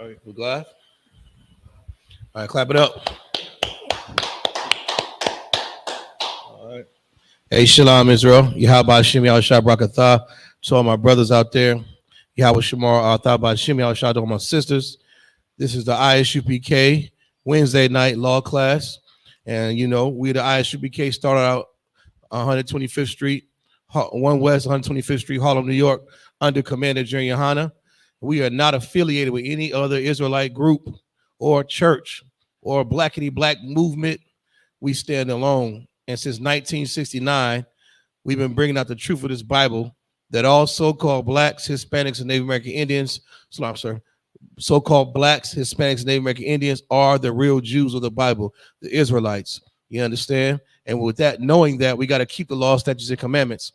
All right, we're glad. All right, clap it up. All right. Hey, Shalom, Israel. Yahweh Shem Yahushua Brakatah. To all my brothers out there. Yahweh Shemar Athah Shem Yahushua to all my sisters. This is the Isupk Wednesday night law class. And, you know, we, the Isupk, started out 125th Street, 1 West 125th Street, Harlem, New York, under Commander Junior Hanna. We are not affiliated with any other Israelite group or church or blackity black movement. We stand alone. And since 1969, we've been bringing out the truth of this Bible that all so-called blacks, Hispanics, and Native American Indians, so-called blacks, Hispanics, and Native American Indians are the real Jews of the Bible, the Israelites. You understand? And with that, knowing that, we got to keep the law, statutes, and commandments.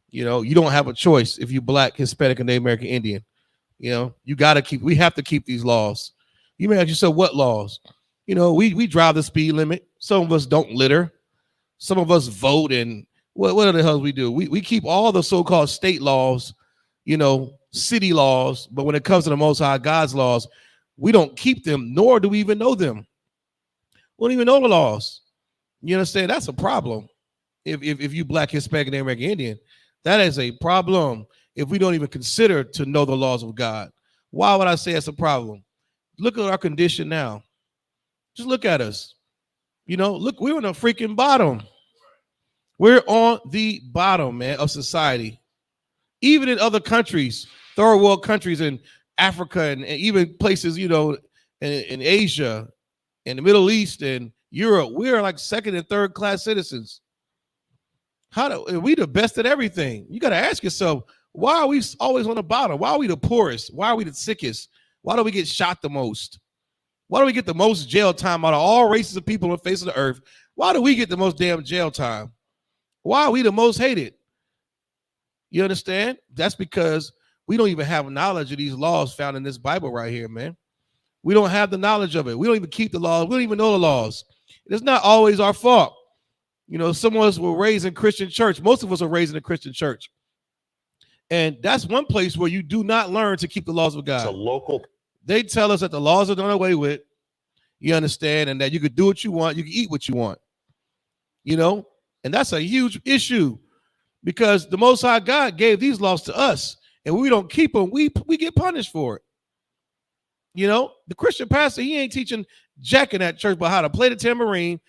You know, you don't have a choice if you black, Hispanic, and Native American Indian. You know, you got to keep, we have to keep these laws. You may ask yourself, what laws? You know, we drive the speed limit. Some of us don't litter. Some of us vote, and what the hell we do? We keep all the so-called state laws, you know, city laws, but when it comes to the Most High God's laws, we don't keep them, nor do we even know them. We don't even know the laws. You understand? That's a problem. If you black, Hispanic, and American Indian, that is a problem if we don't even consider to know the laws of God. Why would I say it's a problem? Look at our condition now. Just look at us. You know, look, we're on the freaking bottom. We're on the bottom, man, of society. Even in other countries, third world countries in Africa and even places, you know, in Asia, in the Middle East and Europe, we're like second and third class citizens. Are we the best at everything? You got to ask yourself, why are we always on the bottom? Why are we the poorest? Why are we the sickest? Why do we get shot the most? Why do we get the most jail time out of all races of people on the face of the earth? Why do we get the most damn jail time? Why are we the most hated? You understand? That's because we don't even have knowledge of these laws found in this Bible right here, man. We don't have the knowledge of it. We don't even keep the laws. We don't even know the laws. It's not always our fault. You know, some of us were raised in Christian church. Most of us are raised in a Christian church. And that's one place where you do not learn to keep the laws of God. It's a local. They tell us that the laws are done away with. You understand? And that you could do what you want. You can eat what you want. You know? And that's a huge issue because the Most High God gave these laws to us. And when we don't keep them, we get punished for it. You know? The Christian pastor, he ain't teaching jack in that church about how to play the tambourine,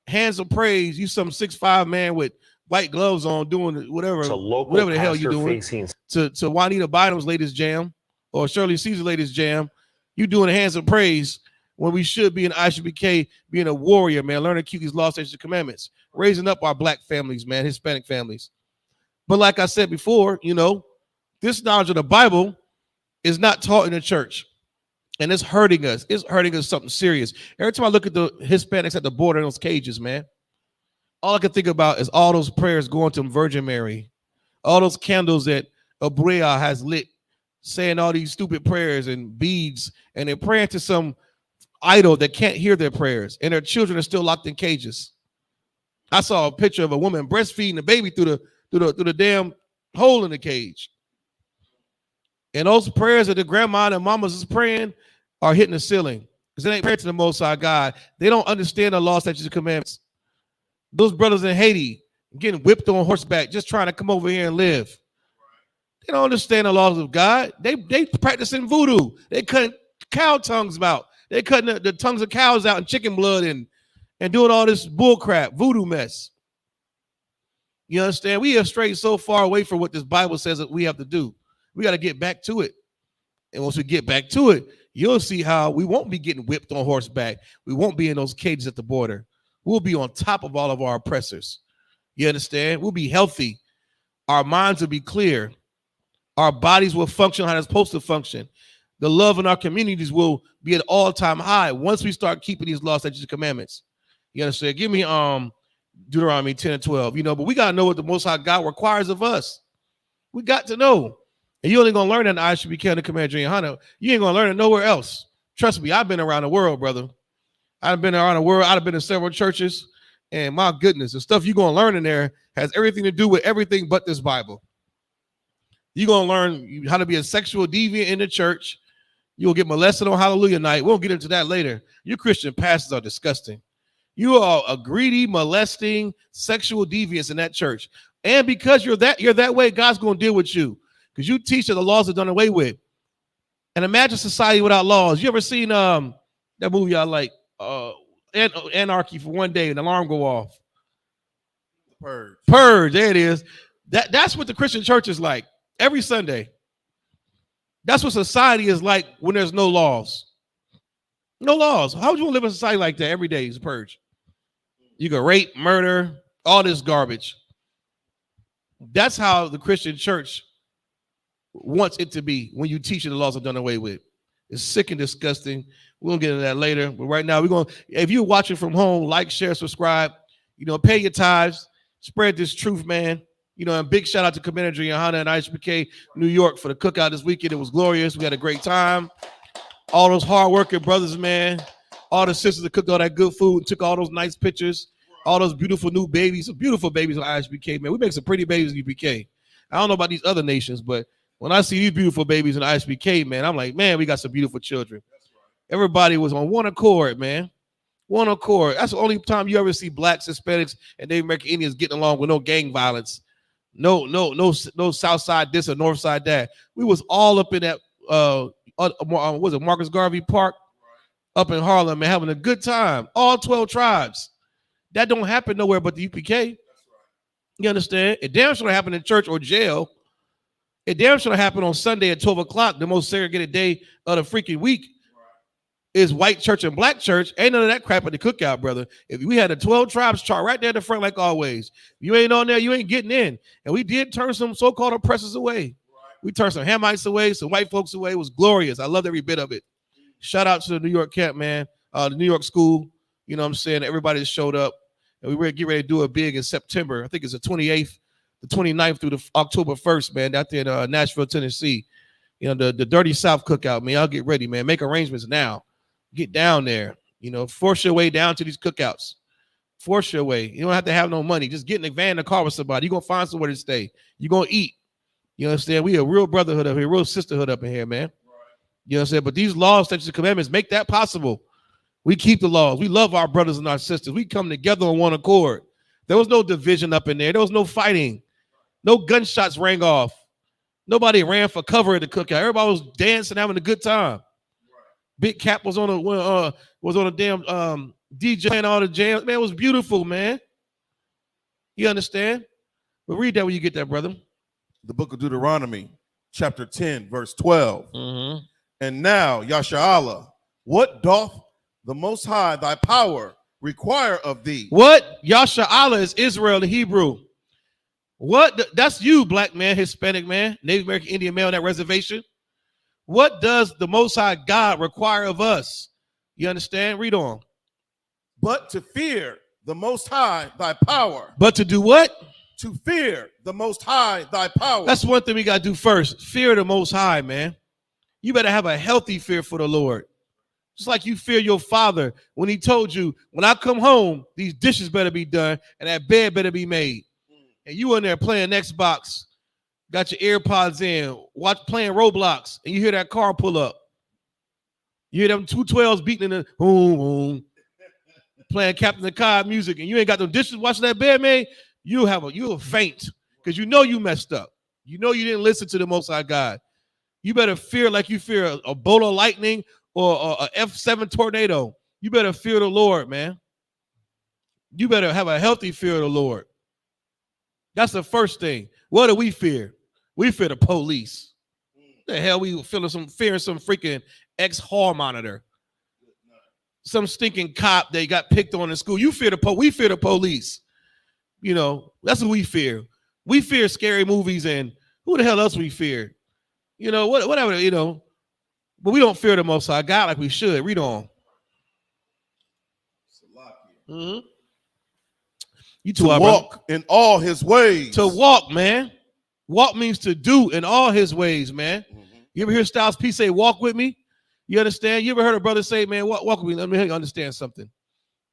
hands of praise. You some 6'5" man with white gloves on doing whatever the hell you're doing to Juanita Bynum's latest jam or Shirley Caesar's latest jam. You doing the hands of praise when we should be in ISUPK being a warrior, man, learning to keep these laws, statutes, and commandments, raising up our black families, man, Hispanic families. But like I said before, you know, this knowledge of the Bible is not taught in the church. And it's hurting us. It's hurting us something serious. Every time I look at the Hispanics at the border in those cages, man, all I can think about is all those prayers going to Virgin Mary, all those candles that Abrea has lit, saying all these stupid prayers and beads, and they're praying to some idol that can't hear their prayers, and their children are still locked in cages. I saw a picture of a woman breastfeeding a baby through the damn hole in the cage. And those prayers that the grandma and mamas is praying are hitting the ceiling because they ain't praying to the Most High God. They don't understand the law, statutes, and commandments. Those brothers in Haiti getting whipped on horseback, just trying to come over here and live. They don't understand the laws of God. They practicing voodoo. They cutting cow tongues out. They cutting the tongues of cows out and chicken blood and doing all this bull crap, voodoo mess. You understand? We have strayed so far away from what this Bible says that we have to do. We got to get back to it. And once we get back to it, you'll see how we won't be getting whipped on horseback. We won't be in those cages at the border. We'll be on top of all of our oppressors. You understand? We'll be healthy. Our minds will be clear. Our bodies will function how they're supposed to function. The love in our communities will be at all-time high once we start keeping these laws, statutes, and commandments. You understand? Give me Deuteronomy 10 and 12. You know, but we got to know what the Most High God requires of us. We got to know. And you're only going to learn that in ISUPK under Commander Junior Hanna. You ain't going to learn it nowhere else. Trust me, I've been around the world, brother. I've been around the world. I've been in several churches. And my goodness, the stuff you're going to learn in there has everything to do with everything but this Bible. You're going to learn how to be a sexual deviant in the church. You'll get molested on Hallelujah night. We'll get into that later. You Christian pastors are disgusting. You are a greedy, molesting, sexual deviance in that church. And because you're that way, God's going to deal with you. Because you teach that the laws are done away with. And imagine society without laws. You ever seen that movie I like, Anarchy for One Day, and the alarm go off? Purge, there it is. That's what the Christian church is like every Sunday. That's what society is like when there's no laws. No laws. How would you want to live in a society like that every day? Is a purge. You can rape, murder, all this garbage. That's how the Christian church wants it to be when you teach the laws are done away with. It's sick and disgusting. We'll get into that later. But right now, if you're watching from home, like, share, subscribe, pay your tithes, spread this truth, man. And big shout out to Commander Johanna and Isupk, New York, for the cookout this weekend. It was glorious. We had a great time. All those hardworking brothers, man. All the sisters that cooked all that good food, took all those nice pictures. All those beautiful new babies, some beautiful babies on ISBK, man. We make some pretty babies in UPK. I don't know about these other nations, but when I see these beautiful babies in ISBK, man, I'm like, man, we got some beautiful children. Everybody was on one accord, man. One accord. That's the only time you ever see blacks, Hispanics, and Native American Indians getting along with no gang violence. No south side this or north side that. We was all up in that was it Marcus Garvey Park up in Harlem, man, having a good time. All 12 tribes. That don't happen nowhere but the UPK. You understand? It damn sure happen in church or jail. It damn sure happen on Sunday at 12 o'clock, the most segregated day of the freaking week. Is white church and black church. Ain't none of that crap at the cookout, brother. If we had a 12 tribes chart right there in the front, like always, you ain't on there, you ain't getting in. And we did turn some so-called oppressors away. We turned some Hamites away, some white folks away. It was glorious. I loved every bit of it. Shout out to the New York camp, man. The New York school. You know what I'm saying? Everybody showed up. And we were getting ready to do it big in September. I think it's the 28th, the 29th through the October 1st, man, out there in Nashville, Tennessee. The Dirty South cookout, man. Y'all get ready, man. Make arrangements now. Get down there. Force your way down to these cookouts. Force your way. You don't have to have no money. Just get in the van in the car with somebody. You're going to find somewhere to stay. You're going to eat. You understand? We a real brotherhood up here, real sisterhood up in here, man. You know what I'm saying? But these laws, statutes, and commandments make that possible. We keep the laws. We love our brothers and our sisters. We come together on one accord. There was no division up in there. There was no fighting. No gunshots rang off. Nobody ran for cover at the cookout. Everybody was dancing, having a good time. Big Cap was on a damn DJ and all the jams. Man, it was beautiful, man. You understand? But read that when you get that, brother. The book of Deuteronomy, chapter 10, verse 12. Mm-hmm. And now, Yasha'Allah, what doth the Most High thy power require of thee? What? Yasha'Allah is Israel in Hebrew. What? That's you, black man, Hispanic man, Native American Indian male on that reservation. What does the Most High God require of us? You understand? Read on. But to fear the Most High thy power. But to do what? To fear the Most High thy power. That's one thing we got to do first. Fear the Most High, man. You better have a healthy fear for the Lord. Just like you fear your father when he told you, when I come home, these dishes better be done and that bed better be made. And you in there playing Xbox, got your AirPods in, playing Roblox, and you hear that car pull up. You hear them 212s beating in the boom, boom, playing Captain the Cod music, and you ain't got no dishes washing that bed, man. You'll faint because you know you messed up. You know you didn't listen to the Most High God. You better fear like you fear a bolt of lightning or a F7 tornado. You better fear the Lord, man. You better have a healthy fear of the Lord. That's the first thing. What do we fear? We fear the police. What the hell we fearing some freaking ex-hall monitor. Some stinking cop they got picked on in school. We fear the police. That's what we fear. We fear scary movies, and who the hell else we fear? Whatever, but we don't fear the Most High God like we should. Read on. Mm-hmm. You to walk in all his ways. To walk, man. Walk means to do in all his ways, man. Mm-hmm. You ever hear Styles P say, walk with me? You understand? You ever heard a brother say, man, walk with me? Let me help you understand something.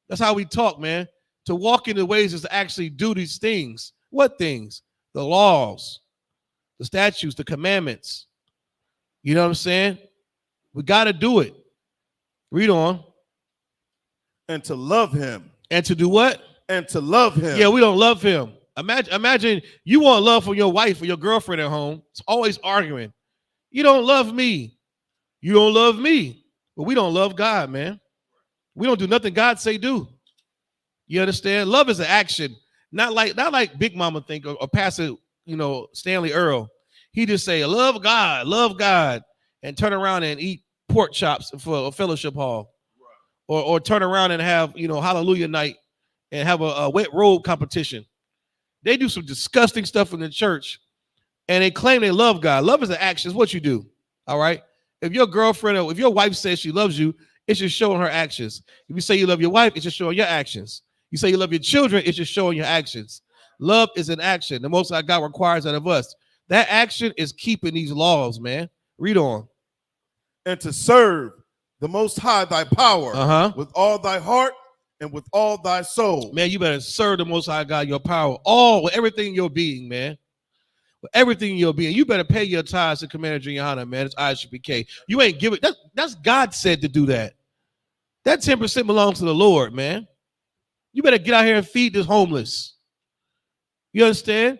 That's how we talk, man. To walk in the ways is to actually do these things. What things? The laws, the statutes, the commandments. You know what I'm saying? We got to do it. Read on. And to love him. And to do what? And to love him. Yeah, we don't love him. Imagine you want love from your wife or your girlfriend at home. It's always arguing. You don't love me. You don't love me. But we don't love God, man. We don't do nothing God say do. You understand? Love is an action. Not like Big Mama think or Pastor, Stanley Earl. He just say, love God, and turn around and eat pork chops for a fellowship hall. Or turn around and have, hallelujah night and have a wet robe competition. They do some disgusting stuff in the church and they claim they love God. Love is an action. It's what you do. All right. If your girlfriend or if your wife says she loves you, it's just showing her actions. If you say you love your wife, it's just showing your actions. You say you love your children, it's just showing your actions. Love is an action. The Most High God requires that of us. That action is keeping these laws, man. Read on. And to serve the Most High thy power with all thy heart and with all thy soul. Man, you better serve the Most High God, your power, with everything in your being, man. With everything in your being. You better pay your tithes to Commander Gianna, man. It's Isupk. You ain't give it. That's God said to do that. That 10% belongs to the Lord, man. You better get out here and feed this homeless. You understand?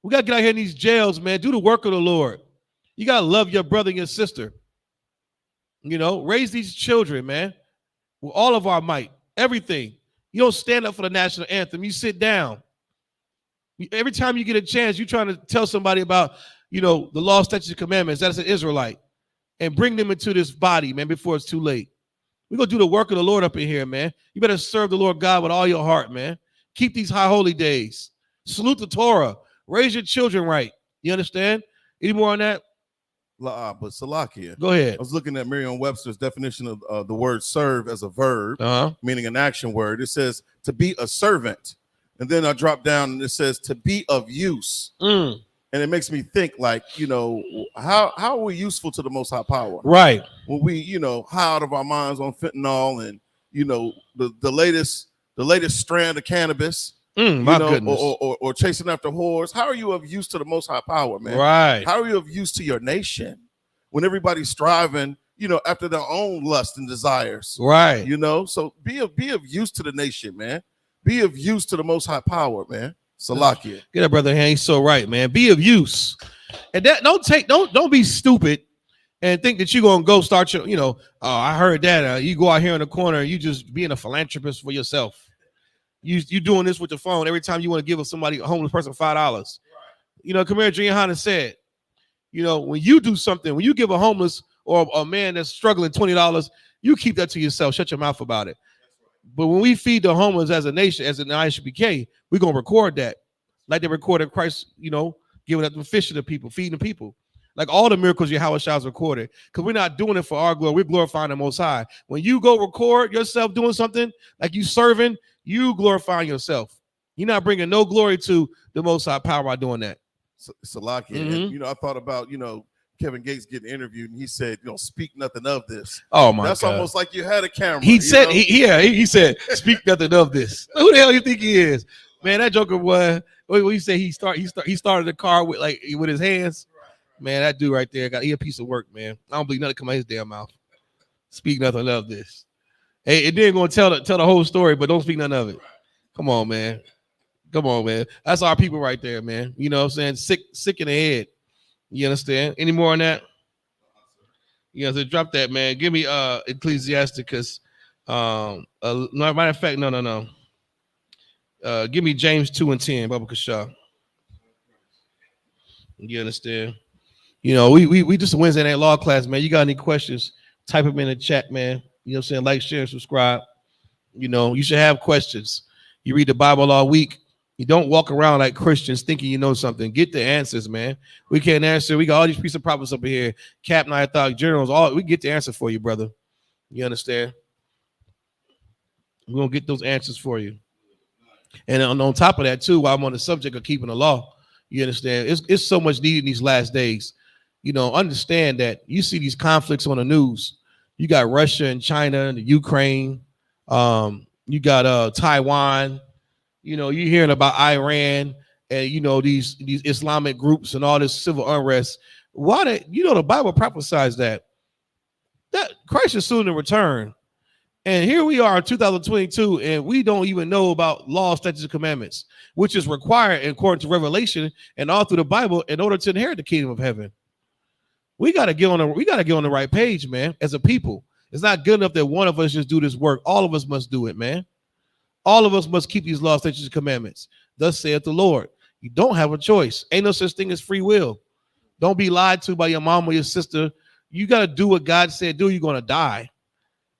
We got to get out here in these jails, man. Do the work of the Lord. You got to love your brother and your sister. Raise these children, man, with all of our might, everything. You don't stand up for the national anthem. You sit down. Every time you get a chance, you're trying to tell somebody about, the law, statutes, and commandments. That's an Israelite. And bring them into this body, man, before it's too late. We're going to do the work of the Lord up in here, man. You better serve the Lord God with all your heart, man. Keep these high holy days. Salute the Torah. Raise your children right. You understand? Any more on that? But Salakia. Go ahead. I was looking at Merriam-Webster's definition of the word serve as a verb, meaning an action word. It says to be a servant. And then I drop down and it says to be of use. And it makes me think like, how are we useful to the Most High power? Right. When we, high out of our minds on fentanyl and, the latest strand of cannabis. My goodness. Or chasing after whores. How are you of use to the Most High power, man? Right. How are you of use to your nation when everybody's striving, after their own lust and desires? Right. So be of use to the nation, man. Be of use to the Most High power, man. Salakia. Get that brother hand. He's so right, man. Be of use. And that don't be stupid and think that you're gonna go start your, I heard that. You go out here in the corner and you just being a philanthropist for yourself. You doing this with the phone every time you want to give a homeless person $5. Commander Gianna said, when you do something, when you give a homeless or a man that's struggling $20, you keep that to yourself. Shut your mouth about it. But when we feed the homeless as a nation, as an ISBK, we're gonna record that, like they recorded Christ, giving up the fish to the people, feeding the people. Like all the miracles Yahweh Shah's recorded, because we're not doing it for our glory. We're glorifying the Most High. When you go record yourself doing something like you serving, you glorifying yourself. You're not bringing no glory to the Most High power by doing that. Salakia. And, I thought about, Kevin Gates getting interviewed and he said, speak nothing of this. Oh my God. That's almost like you had a camera. He said, he said, speak nothing of this. Who the hell do you think he is? Man, that joker was, what he said, he started the car with his hands. Man, that dude right there he a piece of work, man. I don't believe nothing come out of his damn mouth. Speak nothing of this. Hey, it didn't gonna tell the whole story, but don't speak none of it. Come on, man. That's our people right there, man. You know what I'm saying? Sick in the head. You understand? Any more on that? So drop that, man. Give me Ecclesiasticus. No, matter of fact, no. Give me James 2:10, Baba Kasha. You understand? We just a Wednesday night law class, man. You got any questions? Type them in the chat, man. You know what I'm saying? Like, share, and subscribe. You should have questions. You read the Bible all week. You don't walk around like Christians thinking you know something. Get the answers, man. We can't answer. We got all these pieces of prophets up here. Cap and I thought generals. We get the answer for you, brother. You understand? We're going to get those answers for you. And on top of that, too, while I'm on the subject of keeping the law, you understand? It's so much needed in these last days. Understand that you see these conflicts on the news. You got Russia and China and the Ukraine. You got Taiwan. You're hearing about Iran and, these Islamic groups and all this civil unrest. The Bible prophesies that Christ is soon to return. And here we are in 2022, and we don't even know about law, statutes, and commandments, which is required according to Revelation and all through the Bible in order to inherit the kingdom of heaven. We gotta get on the right page, man, as a people. It's not good enough that one of us just do this work. All of us must do it, man. All of us must keep these laws, statutes, and commandments. Thus saith the Lord. You don't have a choice. Ain't no such thing as free will. Don't be lied to by your mom or your sister. You got to do what God said do. You're going to die.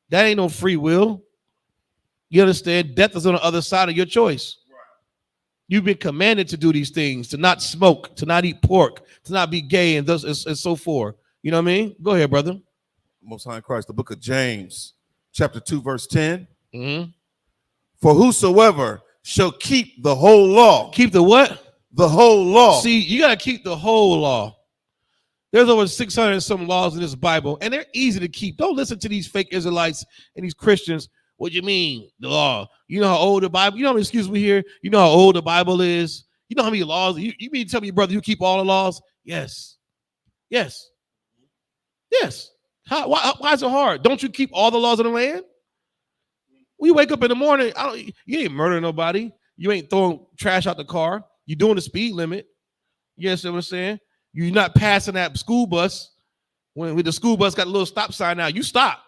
That ain't no free will. You understand? Death is on the other side of your choice. You've been commanded to do these things, to not smoke, to not eat pork, to not be gay, and thus and so forth. You know what I mean? Go ahead, brother. Most High in Christ, the book of James, chapter 2, verse 10. Mm-hmm. For whosoever shall keep the whole law. Keep the what? The whole law. See, you got to keep the whole law. There's over 600 and some laws in this Bible, and they're easy to keep. Don't listen to these fake Israelites and these Christians. What do you mean, the law? You know how old the Bible, you know how many excuses we hear? You know how old the Bible is? You know how many laws? You mean to tell me, brother, you keep all the laws? Yes. Yes. Yes. Why is it hard? Don't you keep all the laws of the land? When you wake up in the morning, you ain't murdering nobody. You ain't throwing trash out the car. You're doing the speed limit. You understand what I'm saying? You're not passing that school bus when the school bus got a little stop sign out. You stop.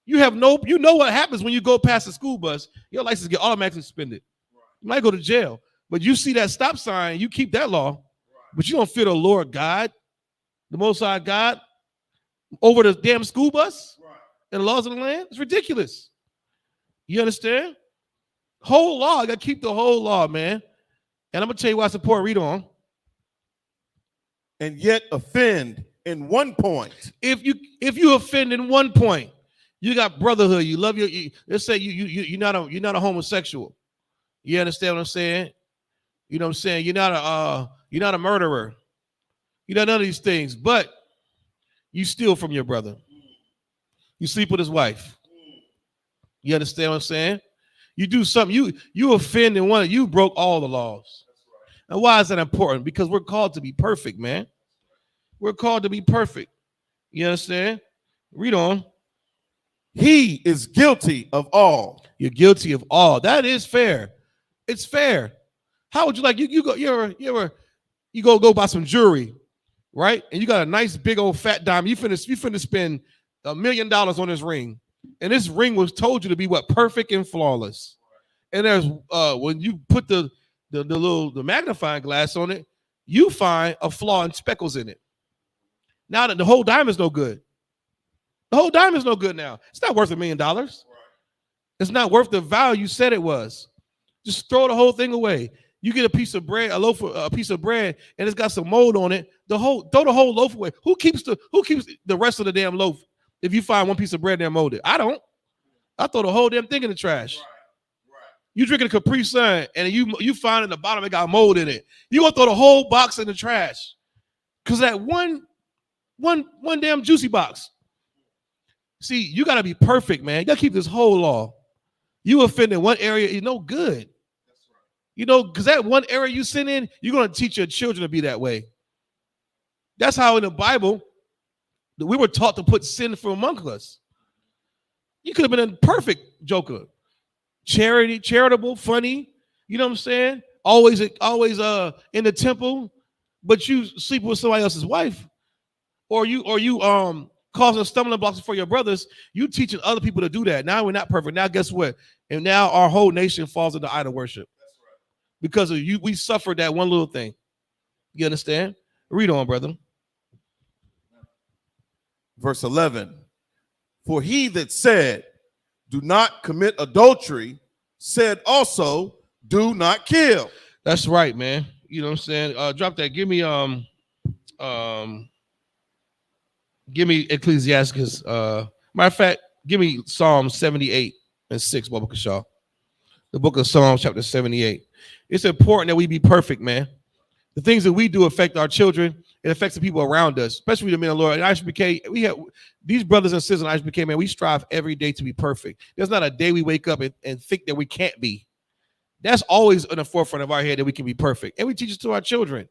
You know what happens when you go past the school bus. Your license get automatically suspended. You might go to jail, but you see that stop sign, you keep that law, but you don't fear the Lord God, the Most High God, over the damn school bus and the laws of the land. It's ridiculous. You understand? Whole law. I got to keep the whole law, man. And I'm going to tell you why I support. Read on. And yet offend in one point. If you offend in one point, you got brotherhood. You love let's say you're not a homosexual. You understand what I'm saying? You know what I'm saying? You're not a murderer. You're not none of these things, but you steal from your brother. You sleep with his wife. You understand what I'm saying? You do something, you offend in one, you broke all the laws. And why is that important? Because we're called to be perfect, man. We're called to be perfect. You understand? Read on. He is guilty of all. You're guilty of all. That is fair. It's fair. How would you like you go buy some jewelry, right? And you got a nice big old fat diamond. You finna spend $1 million on this ring. And this ring was told you to be what? Perfect and flawless. And there's when you put the magnifying glass on it, you find a flaw and speckles in it. Now that the whole diamond's no good. The whole diamond's no good now. It's not worth $1 million. It's not worth the value you said it was. Just throw the whole thing away. You get a piece of bread, a piece of bread, and it's got some mold on it. Throw the whole loaf away. Who keeps the rest of the damn loaf if you find one piece of bread there molded? I don't. I throw the whole damn thing in the trash. Right. You drinking a Capri Sun and you find in the bottom it got mold in it. You gonna throw the whole box in the trash because that one damn juicy box. See, you gotta be perfect, man. You gotta keep this whole law. You offend in one area, you're no good. That's right. You know, because that one area you sin in, you're gonna teach your children to be that way. That's how in the Bible we were taught to put sin from among us. You could have been a perfect joker. Charitable, funny, you know what I'm saying? Always in the temple, but you sleep with somebody else's wife. Or you causing stumbling blocks for your brothers, you teaching other people to do that. Now we're not perfect. Now guess what? And now our whole nation falls into idol worship. That's right. Because of you, we suffered that one little thing. You understand? Read on, brother. Verse 11. For he that said, do not commit adultery, said also, do not kill. That's right, man. You know what I'm saying? Drop that. Give me Ecclesiastes. Matter of fact, give me Psalm 78 and 6, Baba Kashaw. The book of Psalms, chapter 78. It's important that we be perfect, man. The things that we do affect our children. It affects the people around us, especially the men of the Lord. In Isupk, we have these brothers and sisters in Isupk, man. We strive every day to be perfect. There's not a day we wake up and think that we can't be. That's always in the forefront of our head that we can be perfect. And we teach it to our children.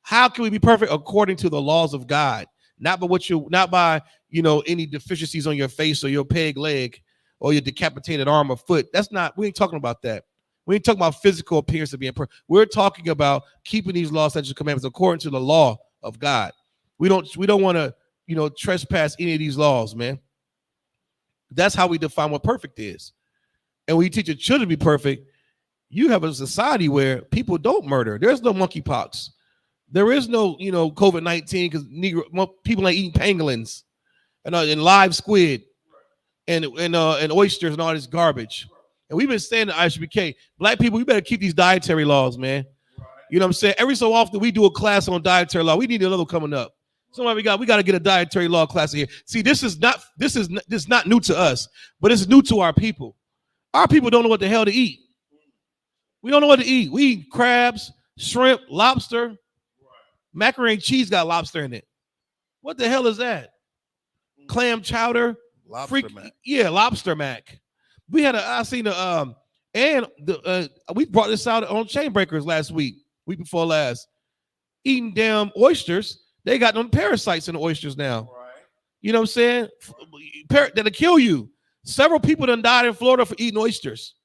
How can we be perfect? According to the laws of God. Not by any deficiencies on your face or your peg leg or your decapitated arm or foot. We ain't talking about that. We ain't talking about physical appearance of being perfect. We're talking about keeping these laws, statutes, and commandments according to the law of God. We don't want to, trespass any of these laws, man. That's how we define what perfect is. And when you teach your children to be perfect, you have a society where people don't murder. There's no monkeypox. There is no, COVID-19 because people ain't eating pangolins and live squid and oysters and all this garbage. And we've been saying to Isupk, black people, we better keep these dietary laws, man. You know what I'm saying? Every so often we do a class on dietary law. We need another coming up. Somebody we got to get a dietary law class here. See, this is not new to us, but it's new to our people. Our people don't know what the hell to eat. We don't know what to eat. We eat crabs, shrimp, lobster. Macaroni and cheese got lobster in it. What the hell is that? Clam chowder. Lobster mac. Yeah, lobster mac. We brought this out on Chain Breakers week before last. Eating damn oysters. They got them parasites in the oysters now. Right. You know what I'm saying? That'll kill you. Several people done died in Florida for eating oysters.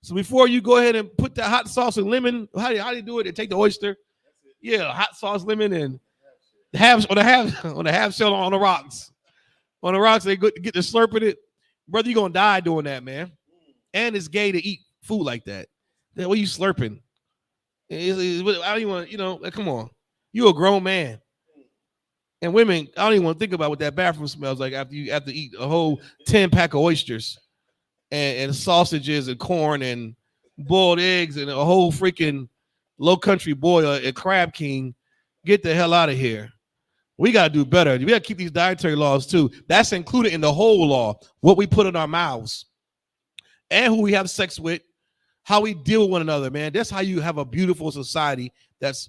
So before you go ahead and put that hot sauce and lemon, how do you do it? They take the oyster. Yeah, hot sauce, lemon, and the half shell on the rocks. On the rocks, they get to slurping it. Brother, you're gonna die doing that, man. And it's gay to eat food like that. What are you slurping? I don't even want, come on. You're a grown man. And women, I don't even want to think about what that bathroom smells like after you have to eat a whole 10-pack of oysters and sausages and corn and boiled eggs and a whole freaking Low Country boil at Crab King. Get the hell out of here. We got to do better. We got to keep these dietary laws too. That's included in the whole law, what we put in our mouths and who we have sex with, how we deal with one another, man. That's how you have a beautiful society that's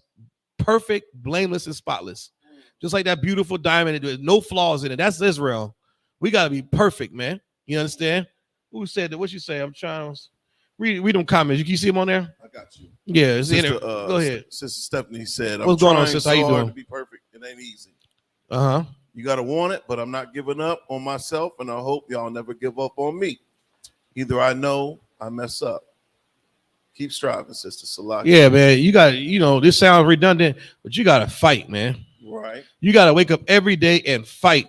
perfect, blameless, and spotless. Just like that beautiful diamond, there's no flaws in it. That's Israel. We got to be perfect, man. You understand? Who said that? What you say? I'm trying to read them comments. You see them on there? I got you. Yeah, it's in there. Go ahead. Sister Stephanie said, what's going on, sister? How you doing? To be perfect. It ain't easy. Uh-huh. You got to want it, but I'm not giving up on myself, and I hope y'all never give up on me. Either I know I mess up. Keep striving, Sister Salaki. Yeah, man. You got, this sounds redundant, but you got to fight, man. Right. You got to wake up every day and fight.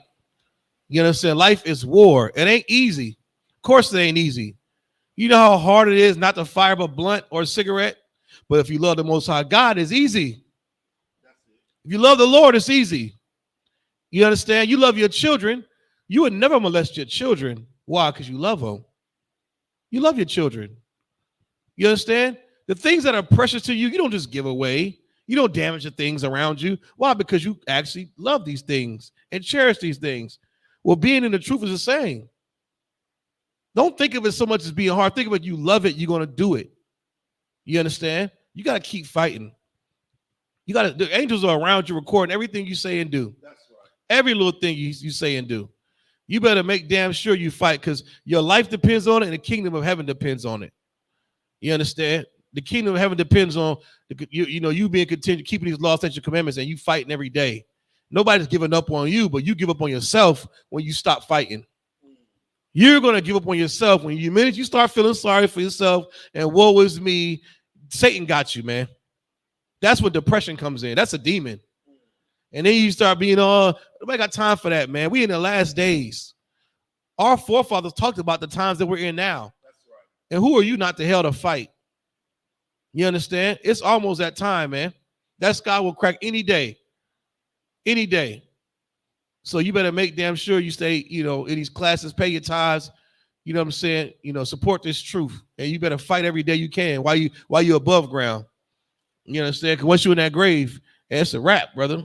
You understand? Life is war. It ain't easy. Of course it ain't easy. You know how hard it is not to fire up a blunt or a cigarette? But if you love the Most High God, it's easy. If you love the Lord, it's easy. You understand? You love your children. You would never molest your children. Why? Because you love them. You love your children. You understand? The things that are precious to you, you don't just give away. You don't damage the things around you. Why? Because you actually love these things and cherish these things. Well, being in the truth is the same. Don't think of it so much as being hard. Think of it, you love it, you're going to do it. You understand? You got to keep fighting. The angels are around you recording everything you say and do. That's right. Every little thing you say and do. You better make damn sure you fight because your life depends on it and the kingdom of heaven depends on it. You understand? The kingdom of heaven depends on you being continued keeping these laws, statutes, and commandments, and you fighting every day. Nobody's giving up on you, but you give up on yourself when you stop fighting. You're going to give up on yourself when the minute you start feeling sorry for yourself and woe is me, Satan got you, man. That's when depression comes in. That's a demon. And then you start being nobody got time for that, man. We in the last days. Our forefathers talked about the times that we're in now. That's right. And who are you not to hell to fight? You understand? It's almost that time, man. That sky will crack any day. Any day. So you better make damn sure you stay, in these classes, pay your tithes, you know what I'm saying? Support this truth. And you better fight every day you can while you're above ground. You understand? Because once you're in that grave, it's a wrap, brother.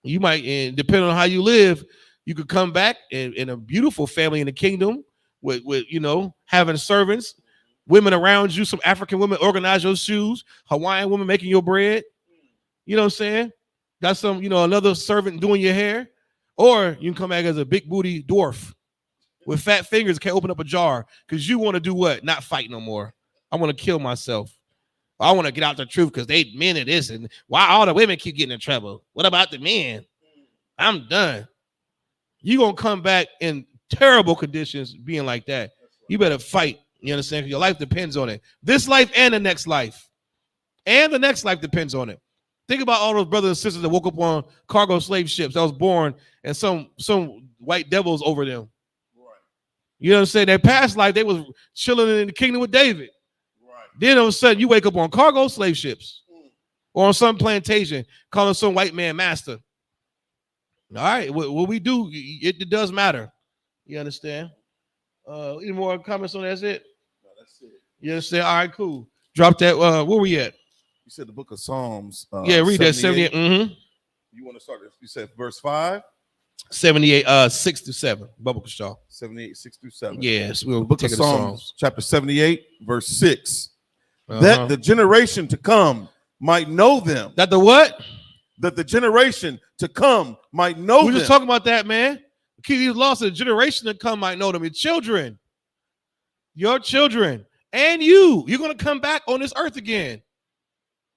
You might, and depending on how you live, you could come back in a beautiful family in the kingdom with having servants, women around you, some African women organize your shoes, Hawaiian women making your bread. You know what I'm saying? Got some, another servant doing your hair. Or you can come back as a big booty dwarf with fat fingers, can't open up a jar because you want to do what? Not fight no more. I want to kill myself. I want to get out the truth because they men are this and why all the women keep getting in trouble. What about the men? I'm done. you're going to come back in terrible conditions being like that. You better fight. You understand? Your life depends on it. This life and the next life. And the next life depends on it. Think about all those brothers and sisters that woke up on cargo slave ships that was born and some white devils over them. Right. You know what I'm saying? Their past life, they was chilling in the kingdom with David. Right. Then all of a sudden, you wake up on cargo slave ships or on some plantation calling some white man master. All right, what we do, it does matter. You understand? Any more comments on that? That's it? No, that's it. You understand? All right, cool. Drop that. Where we at? You said the book of Psalms. Yeah, read 78. That 78. Mm-hmm. You want to start? You said verse 5? 78, 6 through 7. Bubba Shaw. 78, 6 through 7. Yes, we'll book of Psalms, chapter 78, verse 6. That the generation to come might know them. That the what? That the generation to come might know them. We're just talking about that, man. Keep these laws so the generation to come might know them. Your children. And you're going to come back on this earth again.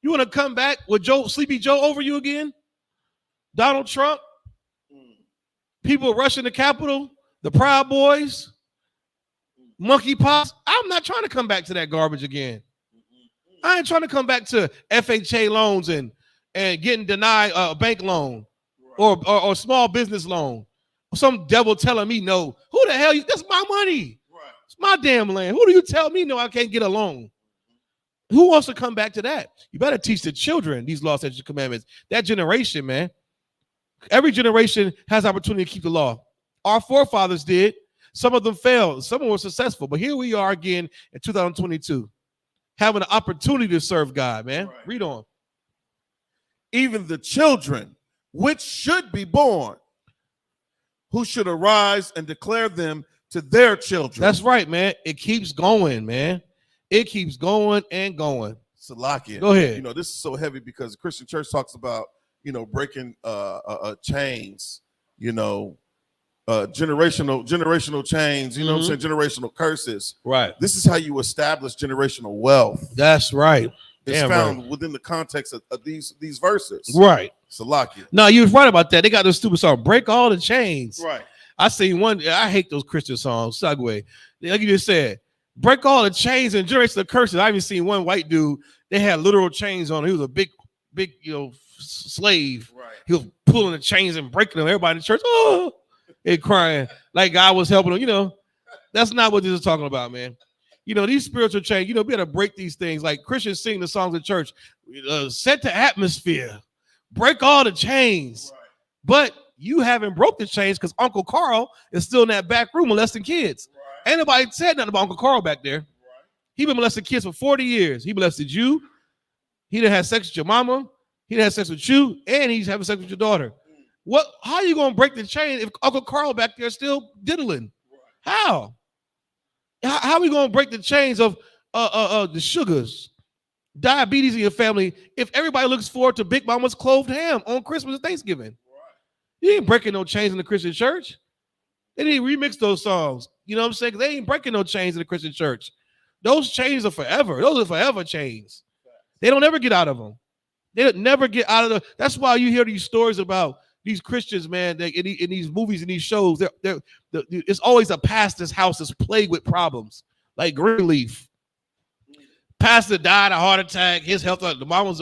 You want to come back with Sleepy Joe over you again? Donald Trump? People rushing the Capitol? The Proud Boys? Monkeypox? I'm not trying to come back to that garbage again. I ain't trying to come back to FHA loans and getting denied a bank loan or small business loan. Some devil telling me no. Who the hell? That's my money. Right. It's my damn land. Who do you tell me no? I can't get a loan. Who wants to come back to that? You better teach the children these laws, statutes, and commandments. That generation, man. Every generation has opportunity to keep the law. Our forefathers did. Some of them failed. Some of them were successful. But here we are again in 2022, having an opportunity to serve God, man. Right. Read on. Even the children which should be born, who should arise and declare them to their children. That's right, man. It keeps going, man. It keeps going and going. Salakia. Go ahead. You know, this is so heavy because the Christian church talks about, you know, breaking chains, you know, generational chains, you know what I'm saying? Generational curses. Right. This is how you establish generational wealth. That's right. It's found within the context of these verses. Right. Salakia. No, you was right about that. They got this stupid song, Break All the Chains. Right. I seen one. I hate those Christian songs. Segway. Like you just said, break all the chains and generational curses. I even seen one white dude. They had literal chains on. He was a big, you know, slave. Right. He was pulling the chains and breaking them. Everybody in the church, oh, and crying like God was helping them. You know, that's not what this is talking about, man. You know, these spiritual chains. You know, we got to break these things. Like Christians sing the songs in church, set the atmosphere, break all the chains. Right. But you haven't broke the chains because Uncle Carl is still in that back room molesting kids. Right. Ain't nobody said nothing about Uncle Carl back there. Right. He been molesting kids for 40 years. He molested you. He done had sex with your mama. He done had sex with you, and he's having sex with your daughter. What? How are you gonna break the chain if Uncle Carl back there is still diddling? Right. How are we gonna break the chains of the sugars, diabetes in your family if everybody looks forward to Big Mama's clove ham on Christmas and Thanksgiving? You ain't breaking no chains in the Christian church. They didn't remix those songs. You know what I'm saying? They ain't breaking no chains in the Christian church. Those chains are forever. Those are forever chains. They don't ever get out of them. They don't never get out of them. That's why you hear these stories about these Christians, man, in these movies and these shows. It's always a pastor's house that's plagued with problems, like Greenleaf. Pastor died of a heart attack. His health, the mama was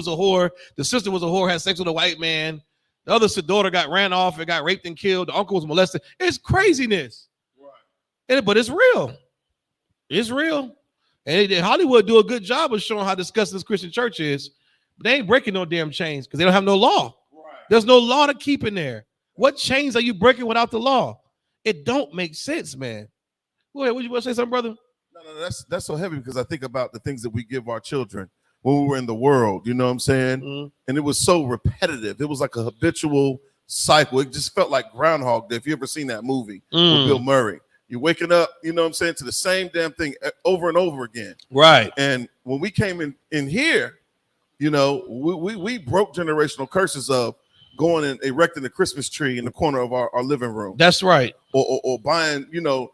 a whore. The sister was a whore, had sex with a white man. The other daughter got ran off and got raped and killed. The uncle was molested. It's craziness. Right. But it's real. It's real. And Hollywood do a good job of showing how disgusting this Christian church is. But they ain't breaking no damn chains because they don't have no law. Right. There's no law to keep in there. What chains are you breaking without the law? It don't make sense, man. Go ahead. What you want to say something, brother? No, that's so heavy because I think about the things that we give our children when we were in the world, you know what I'm saying? Mm-hmm. And it was so repetitive. It was like a habitual cycle. It just felt like Groundhog Day. If you ever seen that movie with Bill Murray, you're waking up, you know what I'm saying, to the same damn thing over and over again. Right. And when we came in here, you know, we broke generational curses of going and erecting the Christmas tree in the corner of our living room. That's right. Or buying, you know,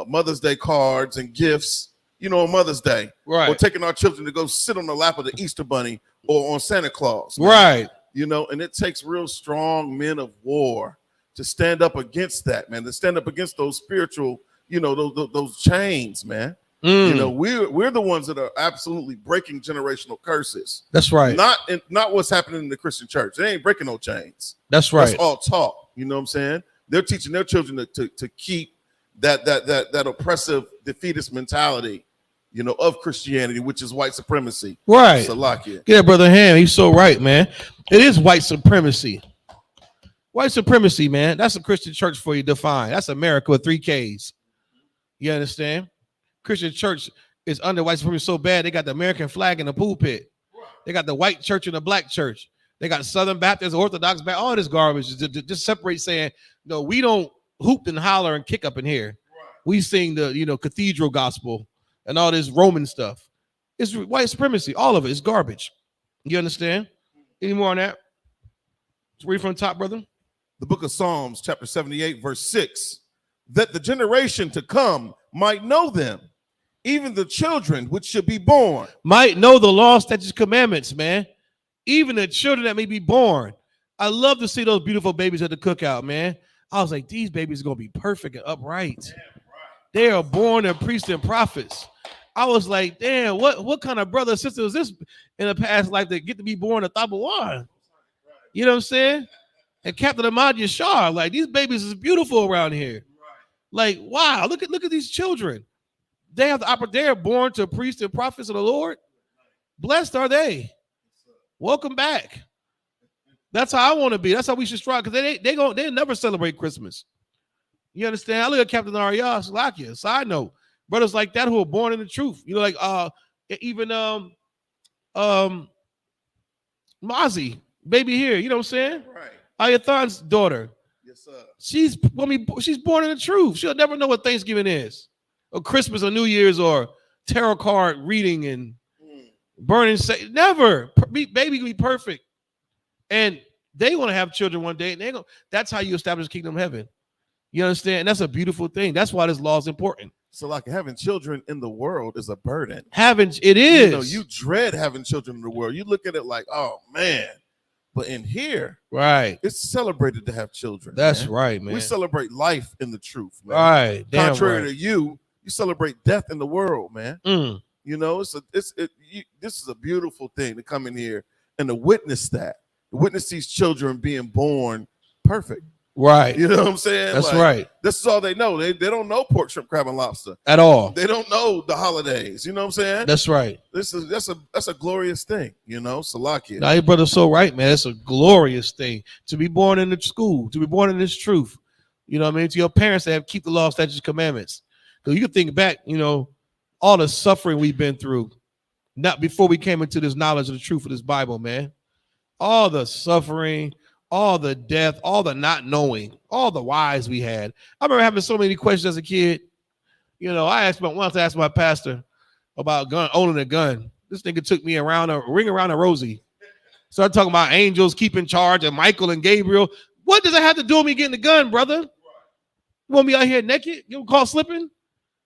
Mother's Day cards and gifts, you know, on Mother's Day. Right. Or taking our children to go sit on the lap of the Easter Bunny or on Santa Claus. Man. Right. You know, and it takes real strong men of war to stand up against that, man, to stand up against those spiritual, those chains, man. We're the ones that are absolutely breaking generational curses. That's right. Not what's happening in the Christian church. They ain't breaking no chains. That's right. That's all talk. You know what I'm saying? They're teaching their children to keep that oppressive defeatist mentality, of Christianity, which is white supremacy. Right. Salakia. Yeah, Brother Ham, he's so right, man. It is white supremacy. White supremacy, man. That's a Christian church for you defined. That's America with 3 Ks. You understand? Christian church is under white supremacy so bad, they got the American flag in the pulpit. They got the white church and the black church. They got Southern Baptist, Orthodox, all this garbage. Just separate saying, no, we don't hoop and holler and kick up in here. We sing the, cathedral gospel and all this Roman stuff. It's white supremacy. All of it is garbage. You understand? Any more on that? Let's read from the top, brother. The book of Psalms, chapter 78, verse 6. That the generation to come might know them, even the children which should be born. Might know the law, statutes, commandments, man. Even the children that may be born. I love to see those beautiful babies at the cookout, man. I was like, these babies are going to be perfect and upright. Yeah, right. They are born as priests and prophets. I was like, damn, what kind of brother or sister was this in the past life that get to be born a Tabawan? You know what I'm saying? And Captain Ahmad Yashar, like, these babies is beautiful around here. Like, wow, look at these children. They have the opportunity. They are born to priests and prophets of the Lord. Blessed are they. Welcome back. That's how I want to be. That's how we should strive, because they never celebrate Christmas. You understand? I look at Captain Arya, Salakia. Side note, brothers like that who are born in the truth. Like even Mozzie, baby here. You know what I'm saying? Right. Ayathan's daughter. Yes, sir. She's born in the truth. She'll never know what Thanksgiving is, or Christmas, or New Year's, or tarot card reading and burning. Never. Baby be perfect. And they want to have children one day, and that's how you establish the kingdom of heaven. You understand? And that's a beautiful thing. That's why this law is important. So, like, having children in the world is a burden. It is. You dread having children in the world. You look at it like, oh man. But in here, right, it's celebrated to have children. That's right, man. We celebrate life in the truth, man. Right. Contrary to you celebrate death in the world, man. This is a beautiful thing to come in here and to witness that. To witness these children being born perfect. Right. You know what I'm saying? That's right. This is all they know. They don't know pork, shrimp, crab, and lobster at all. They don't know the holidays. You know what I'm saying? That's right. That's a glorious thing. Salakia. Now, your brother's so right, man. It's a glorious thing to be born in the school, to be born in this truth. You know what I mean? To your parents that have keep the law, statutes, commandments. Because you can think back, all the suffering we've been through, not before we came into this knowledge of the truth of this Bible, man. All the suffering, all the death, all the not knowing, all the whys we had. I remember having so many questions as a kid. I wanted to ask my pastor about owning a gun. This nigga took me around a ring around a rosy. Started talking about angels keeping charge and Michael and Gabriel. What does that have to do with me getting a gun, brother? You want me out here naked? You call slipping?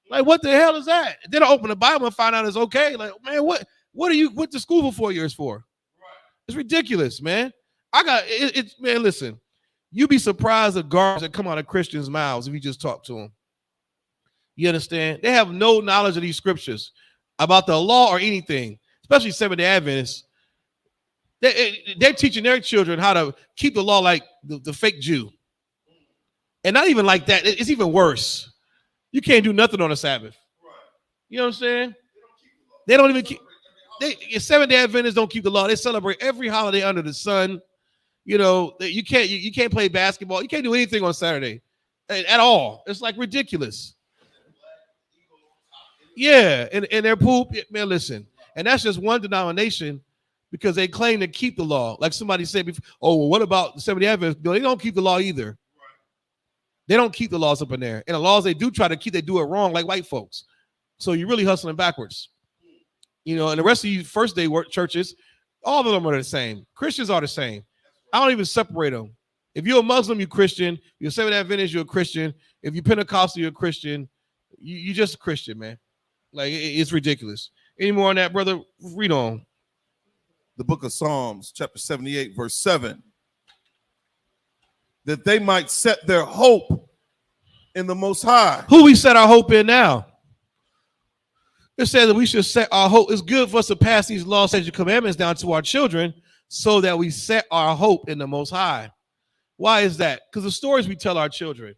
Like, what the hell is that? Then I open the Bible and find out it's okay. Like, man, what are you went to school for 4 years for? It's ridiculous, man. Man, listen, you'd be surprised at garbage that come out of Christians' mouths if you just talk to them. You understand? They have no knowledge of these scriptures about the law or anything, especially Seventh-day Adventists. They're teaching their children how to keep the law like the fake Jew. And not even like that. It's even worse. You can't do nothing on a Sabbath. You know what I'm saying? They don't even keep. Seventh-day Adventists don't keep the law. They celebrate every holiday under the sun. You can't play basketball. You can't do anything on Saturday at all. It's like ridiculous. Yeah, and their poop, man, listen. And that's just one denomination because they claim to keep the law. Like somebody said before, what about the Seventh-day Adventists? No, they don't keep the law either. They don't keep the laws up in there. And the laws they do try to keep, they do it wrong like white folks. So you're really hustling backwards. And the rest of you first-day churches, all of them are the same. Christians are the same. I don't even separate them. If you're a Muslim, you're Christian. If you're Seventh-day Adventist, you're a Christian. If you're Pentecostal, you're a Christian. You're just a Christian, man. Like, it's ridiculous. Any more on that, brother? Read on. The book of Psalms, chapter 78, verse 7. that they might set their hope in the Most High. Who we set our hope in now? It says that we should set our hope. It's good for us to pass these laws, statutes, and commandments down to our children so that we set our hope in the Most High. Why is that? Because the stories we tell our children.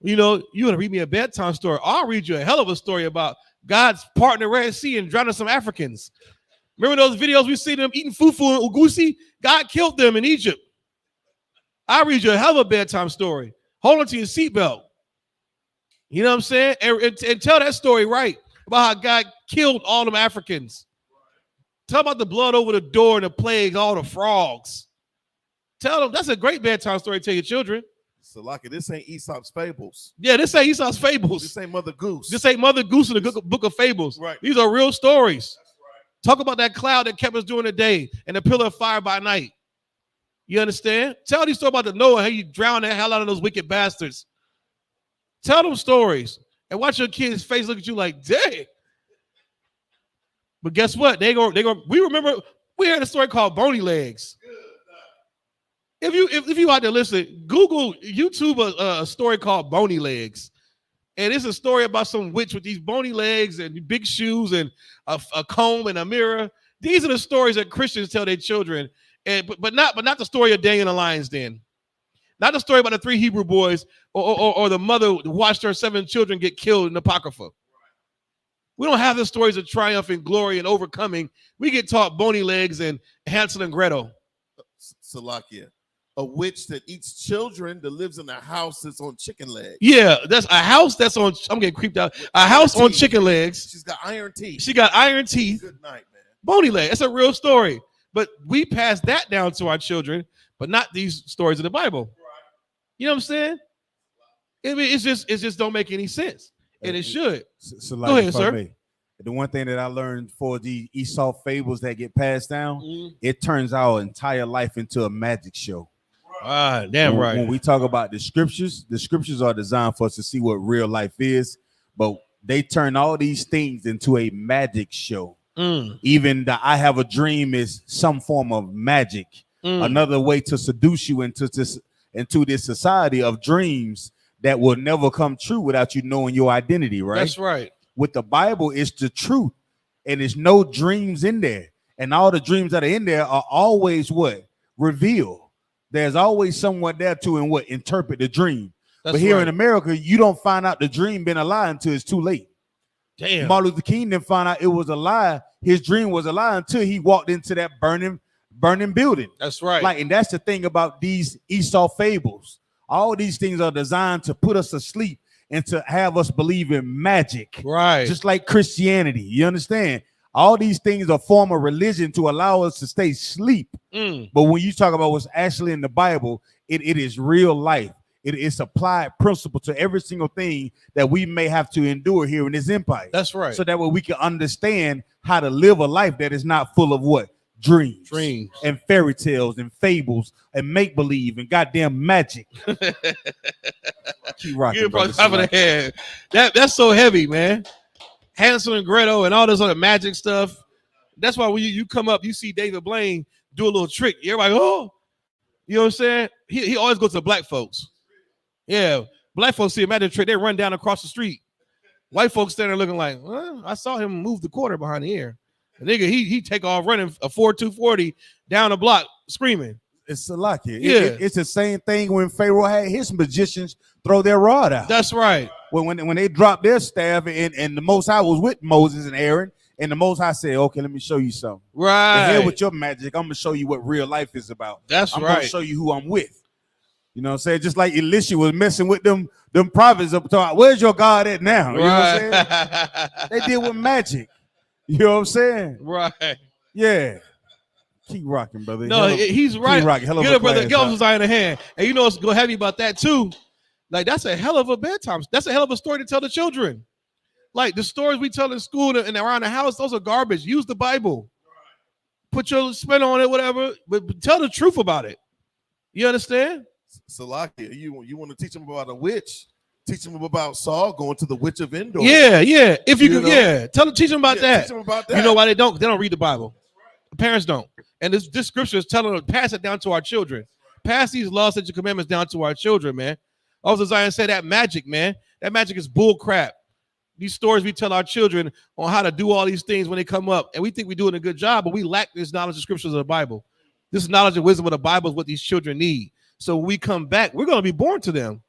You know, you want to read me a bedtime story. I'll read you a hell of a story about God's part in the Red Sea and drowning some Africans. Remember those videos we see them eating fufu and ugusi? God killed them in Egypt. I'll read you a hell of a bedtime story. Hold on to your seatbelt. You know what I'm saying? And tell that story right about how God killed all them Africans. Tell about the blood over the door and the plague, all the frogs. Tell them that's a great bedtime story to tell your children. So, like, this ain't Isupk's Fables. Yeah, this ain't Aesop's Fables. This ain't Mother Goose. This ain't Mother Goose in the book of Fables. Right. These are real stories. That's right. Talk about that cloud that kept us during the day and the pillar of fire by night. You understand? Tell these stories about the Noah, how you drowned the hell out of those wicked bastards. Tell them stories and watch your kids' face look at you like, dang. But guess what? We heard a story called Bony Legs. If you out there listen, Google, YouTube a story called Bony Legs. And it's a story about some witch with these bony legs and big shoes and a comb and a mirror. These are the stories that Christians tell their children. But not the story of Daniel in the lion's den. Not the story about the 3 Hebrew boys or the mother who watched her 7 children get killed in the Apocrypha. We don't have the stories of triumph and glory and overcoming. We get taught Bony Legs and Hansel and Gretel. Salakia. A witch that eats children that lives in a house that's on chicken legs. Yeah, that's a house that's on. I'm getting creeped out. A house on chicken legs. She's got iron teeth. She got iron teeth. Good night, man. Bony leg. That's a real story. But we pass that down to our children, but not these stories in the Bible. Right. You know what I'm saying? I mean, it just don't make any sense, and it should. So go ahead, sir. The one thing that I learned for the Esau fables that get passed down, it turns our entire life into a magic show. Ah, damn right. When we talk about the scriptures are designed for us to see what real life is, but they turn all these things into a magic show. Even the I have a dream is some form of magic, another way to seduce you into this society of dreams that will never come true without you knowing your identity, right? That's right. With the Bible, it's the truth, and there's no dreams in there, and all the dreams that are in there are always what? Revealed. There's always someone there to interpret the dream. That's but here right. In America, you don't find out the dream been a lie until it's too late. Damn. Martin Luther King didn't find out it was a lie. His dream was a lie until he walked into that burning building. That's right. And that's the thing about these Esau fables. All these things are designed to put us asleep and to have us believe in magic. Right. Just like Christianity. You understand? All these things are a form of religion to allow us to stay asleep. But when you talk about what's actually in the Bible, it is real life. It's applied principle to every single thing that we may have to endure here in this empire. That's right. So that way we can understand how to live a life that is not full of what? Dreams and fairy tales and fables and make-believe and goddamn magic. Keep rocking. You're probably top of the head. That's so heavy, man. Hansel and Gretel and all this other magic stuff. That's why when you come up, you see David Blaine do a little trick. Everybody, oh, you know what I'm saying? He always goes to black folks. Yeah, black folks see a magic trick, they run down across the street. White folks standing there looking like, well, I saw him move the quarter behind the ear. The nigga, he take off running a 4.240 down the block screaming. It's Salakia. Yeah. It's the same thing when Pharaoh had his magicians throw their rod out. That's right. When they dropped their staff and the Most High was with Moses and Aaron, and the Most High said, okay, let me show you something. Right. And here with your magic, I'm going to show you what real life is about. I'm going to show you who I'm with. You know what I'm saying? Just like Elisha was messing with them prophets up top. Where's your God at now? You know what I'm saying? They did with magic. You know what I'm saying? Right. Yeah. Keep rocking, brother. No, he's right. Keep rocking. Hell Get up, brother. Get off his eye in the hand. And you know what's going heavy about that too? Like, that's a hell of a bedtime. That's a hell of a story to tell the children. Like, the stories we tell in school and around the house, those are garbage. Use the Bible. Put your spin on it, whatever. But tell the truth about it. You understand? Salakia, you want to teach them about a witch? Teach them about Saul going to the witch of Endor. Yeah. If you could, teach them about that. Teach them about that. You know why they don't? They don't read the Bible. The parents don't. And this scripture is telling them to pass it down to our children. Pass these laws, statutes, and commandments down to our children, man. Also, Zion said that magic, man. That magic is bull crap. These stories we tell our children on how to do all these things when they come up, and we think we're doing a good job, but we lack this knowledge of scriptures of the Bible. This knowledge and wisdom of the Bible is what these children need. So when we come back, we're going to be born to them.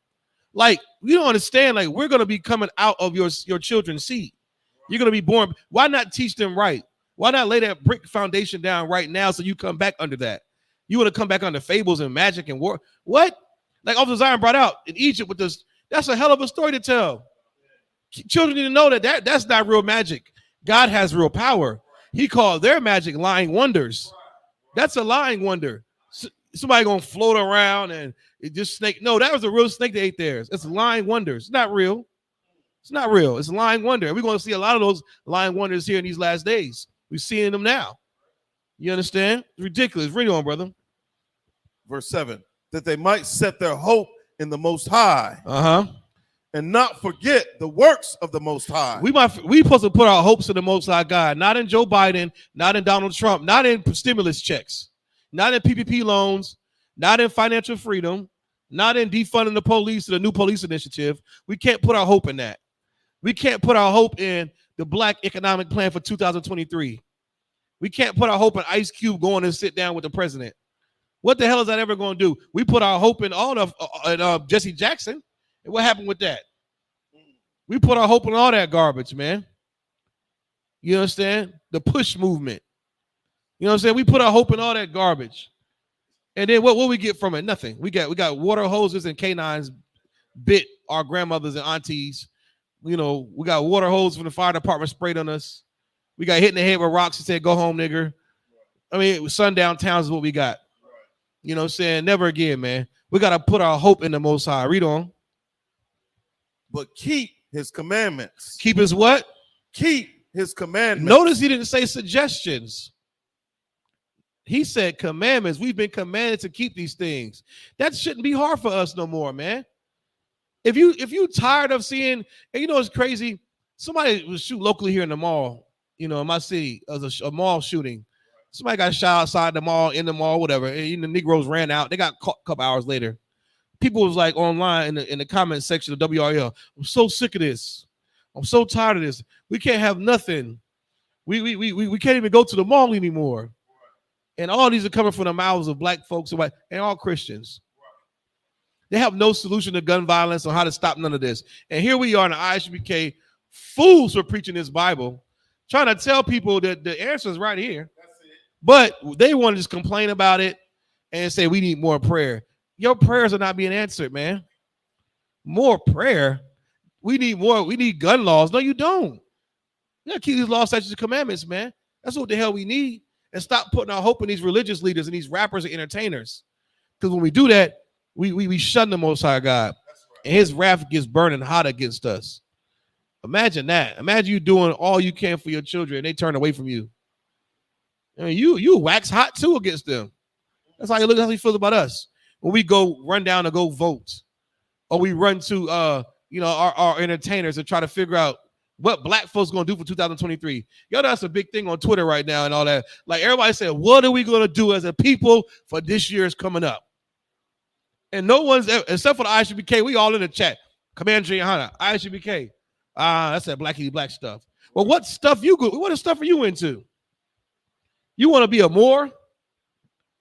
Like, you don't understand, like, we're going to be coming out of your children's seed. You're going to be born. Why not teach them right? Why not lay that brick foundation down right now so you come back under that? You want to come back under fables and magic and war? What? Like Officer Zion brought out in Egypt with this, that's a hell of a story to tell. Children need to know that's not real magic. God has real power. He called their magic lying wonders. That's a lying wonder. Somebody gonna float around and it just snake. No, that was a real snake that ate theirs. It's lying wonders. It's not real. It's not real. It's a lying wonder. And we're gonna see a lot of those lying wonders here in these last days. We're seeing them now. You understand? It's ridiculous. Read on, brother. Verse 7, that they might set their hope in the Most High. And not forget the works of the Most High. We supposed to put our hopes in the Most High God, not in Joe Biden, not in Donald Trump, not in stimulus checks, not in PPP loans, not in financial freedom, not in defunding the police or the new police initiative. We can't put our hope in that. We can't put our hope in the Black economic plan for 2023. We can't put our hope in Ice Cube going and sit down with the president. What the hell is that ever going to do? We put our hope in all of Jesse Jackson. And what happened with that? We put our hope in all that garbage, man. You understand? The push movement. You know what I'm saying? We put our hope in all that garbage. And then what we get from it? Nothing. We got water hoses and canines bit our grandmothers and aunties. You know, we got water hoses from the fire department sprayed on us. We got hit in the head with rocks and said, go home, nigger. I mean, sundown towns is what we got. You know what I'm saying? Never again, man. We got to put our hope in the Most High. Read on. But keep his commandments. Keep his what? Keep his commandments. Notice he didn't say suggestions. He said commandments. We've been commanded to keep these things. That shouldn't be hard for us no more, man. If you tired of seeing, and you know it's crazy, somebody was shooting locally here in the mall, you know, in my city, as a mall shooting. Somebody got shot outside the mall, in the mall, whatever. And the Negroes ran out. They got caught a couple hours later. People was like online in the comment section of WRL. I'm so sick of this. I'm so tired of this. We can't have nothing. We can't even go to the mall anymore. And all these are coming from the mouths of Black folks and all Christians. They have no solution to gun violence or how to stop none of this. And here we are in the Isupk, fools for preaching this Bible, trying to tell people that the answer is right here. But they want to just complain about it and say we need more prayer. Your prayers are not being answered, man. More prayer. We need more. We need gun laws. No, you don't. You gotta keep these laws, statutes, and commandments, man. That's what the hell we need. And stop putting our hope in these religious leaders and these rappers and entertainers. Because when we do that, we shun the Most High God. And his wrath gets burning hot against us. Imagine that. Imagine you doing all you can for your children and they turn away from you. I mean, you wax hot too against them. That's how you look. That's how you feel about us. When we go run down to go vote, or we run to our entertainers and try to figure out what Black folks gonna do for 2023. Yo, that's a big thing on Twitter right now and all that. Like everybody said, what are we gonna do as a people for this year's coming up? And no one's except for the Isupk, we all in the chat. Commander Gianna, Isupk. That's that black stuff. Well, what stuff are you into? You want to be a Moor?